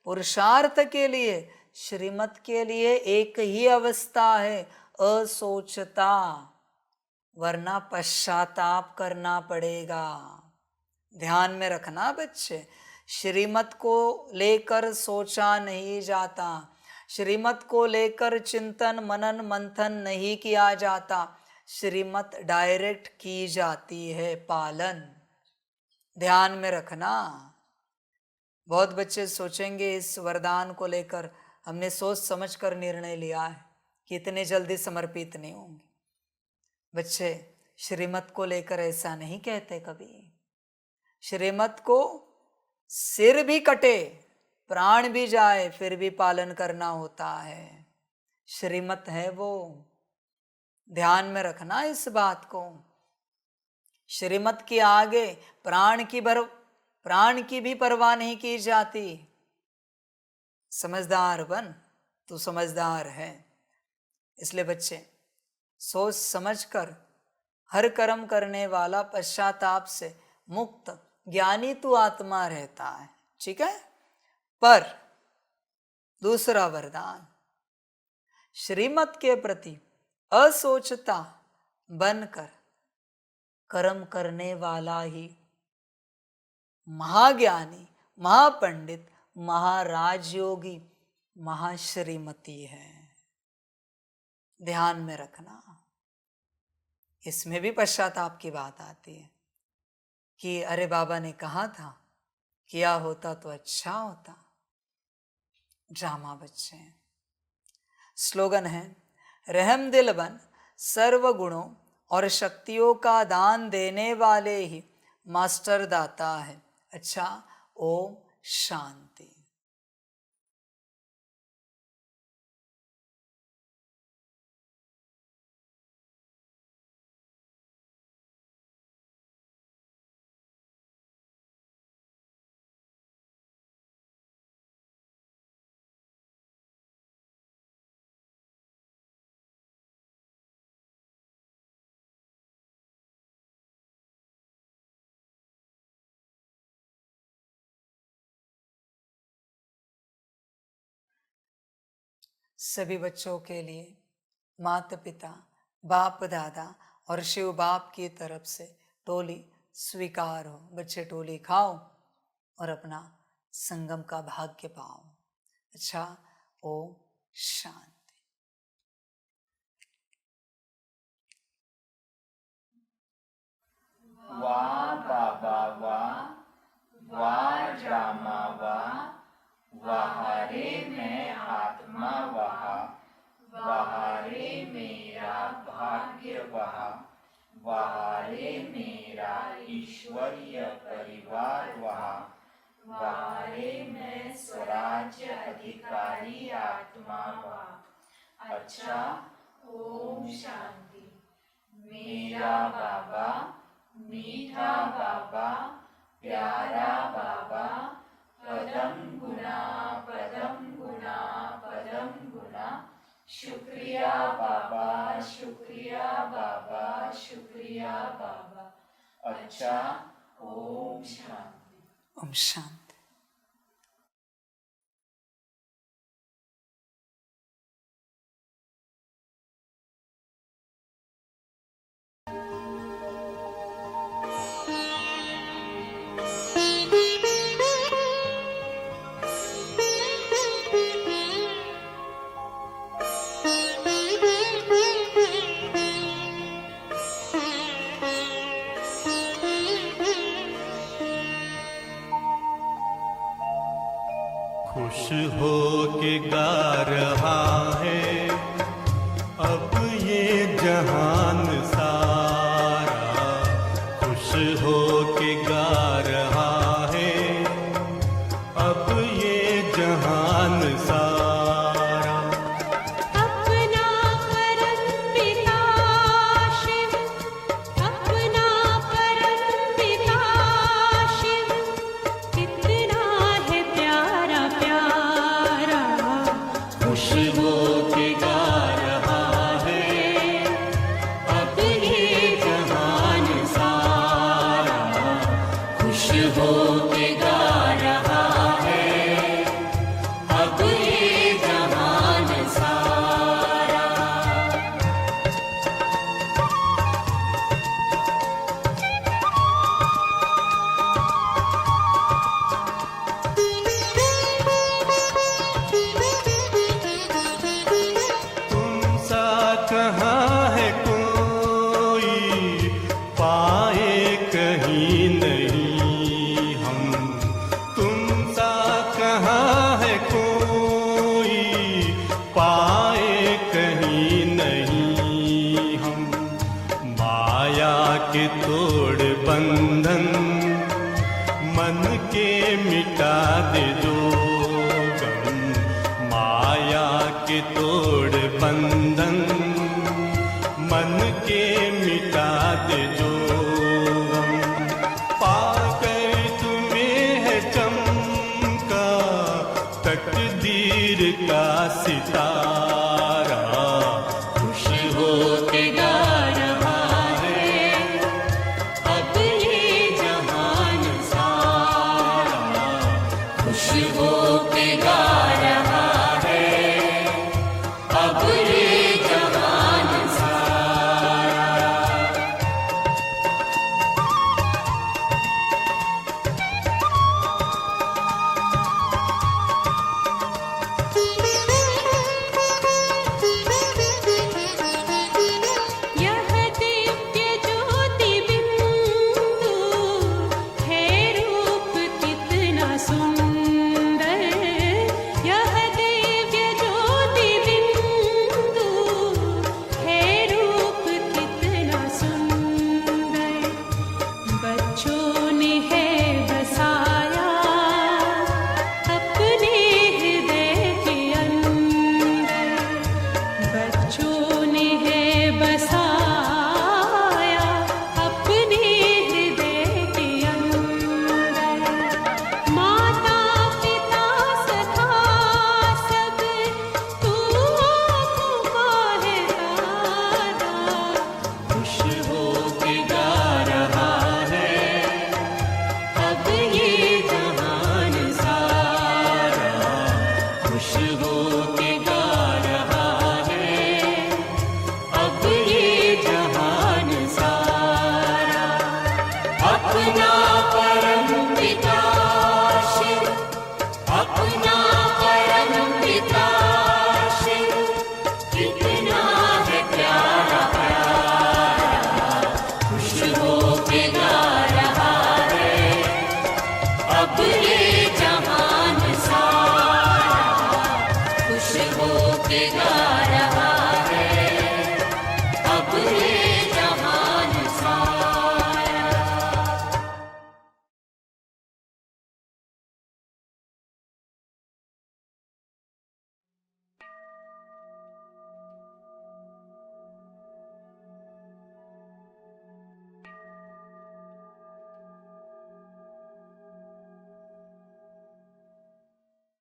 पुरुषार्थ के लिए, श्रीमत के लिए एक ही अवस्था है, असोचता, वरना पश्चाताप करना पड़ेगा। ध्यान में रखना बच्चे, श्रीमत को लेकर सोचा नहीं जाता, श्रीमत को लेकर चिंतन मनन मंथन नहीं किया जाता, श्रीमत डायरेक्ट की जाती है, पालन। ध्यान में रखना। बहुत बच्चे सोचेंगे इस वरदान को लेकर हमने सोच समझ कर निर्णय लिया है कि इतने जल्दी समर्पित नहीं होंगे। बच्चे श्रीमत को लेकर ऐसा नहीं कहते कभी। श्रीमत को सिर भी कटे, प्राण भी जाए, फिर भी पालन करना होता है। श्रीमत है वो, ध्यान में रखना इस बात को। श्रीमत के आगे प्राण की भी परवाह नहीं की जाती। समझदार बन, तू समझदार है। इसलिए बच्चे सोच समझकर हर कर्म करने वाला पश्चाताप से मुक्त ज्ञानी तू आत्मा रहता है, ठीक है। पर दूसरा वरदान, श्रीमत के प्रति असोचता बनकर कर्म करने वाला ही महाज्ञानी, महापंडित, महाराजयोगी, महाश्रीमती है। ध्यान में रखना। इसमें भी पश्चाताप की बात आती है कि अरे बाबा ने कहा था, किया होता तो अच्छा होता। ड्रामा बच्चे। स्लोगन है, रहम दिल बन सर्व गुणों और शक्तियों का दान देने वाले ही मास्टर दाता है। अच्छा, ओम शांति। सभी बच्चों के लिए माता पिता, बाप दादा और शिव बाप की तरफ से टोली स्वीकार हो। बच्चे टोली खाओ और अपना संगम का भाग्य पाओ। अच्छा, ओम शांति। वाह बाबा वाह, वाह रामा वाह, वाह रे मैं आत्मा वाह, वाह रे मेरा भाग्य वाह, वाह रे मेरा ईश्वरीय परिवार वाह, वाह रे मैं स्वराज्य अधिकारी आत्मा वाह। अच्छा, ओम शांति। मेरा बाबा, मीठा बाबा, प्यारा बाबा, पदम गुना पदम गुना पदम गुना, शुक्रिया बाबा, शुक्रिया बाबा, शुक्रिया बाबा। अच्छा, ओम शांति। ओम शांति। खुश हो के गा रहा है अब ये जहान सारा, खुश हो के गा रहा है अब ये जहान सारा। अपना परम पिता शिव, अपना परम पिता शिव, कितना है प्यारा प्यारा। खुश हो के गा रहा है अब ये जहान सारा, खुश हो के गा रहा है अब ये जहान सारा। तुम सा कहाँ है कोई, पाए कहीं नहीं हम। तुम सा कहाँ है कोई, पाए कहीं नहीं हम। माया के तोड़ बंधन मन के मिटा दे जो गम, माया के तोड़ बंधन मन के मिटा दे जो गम। पाकर तुम्हें है चमका तकदीर का सितारा, खुश हो के गा रहा है अब ये जहान सारा, खुश हो के गा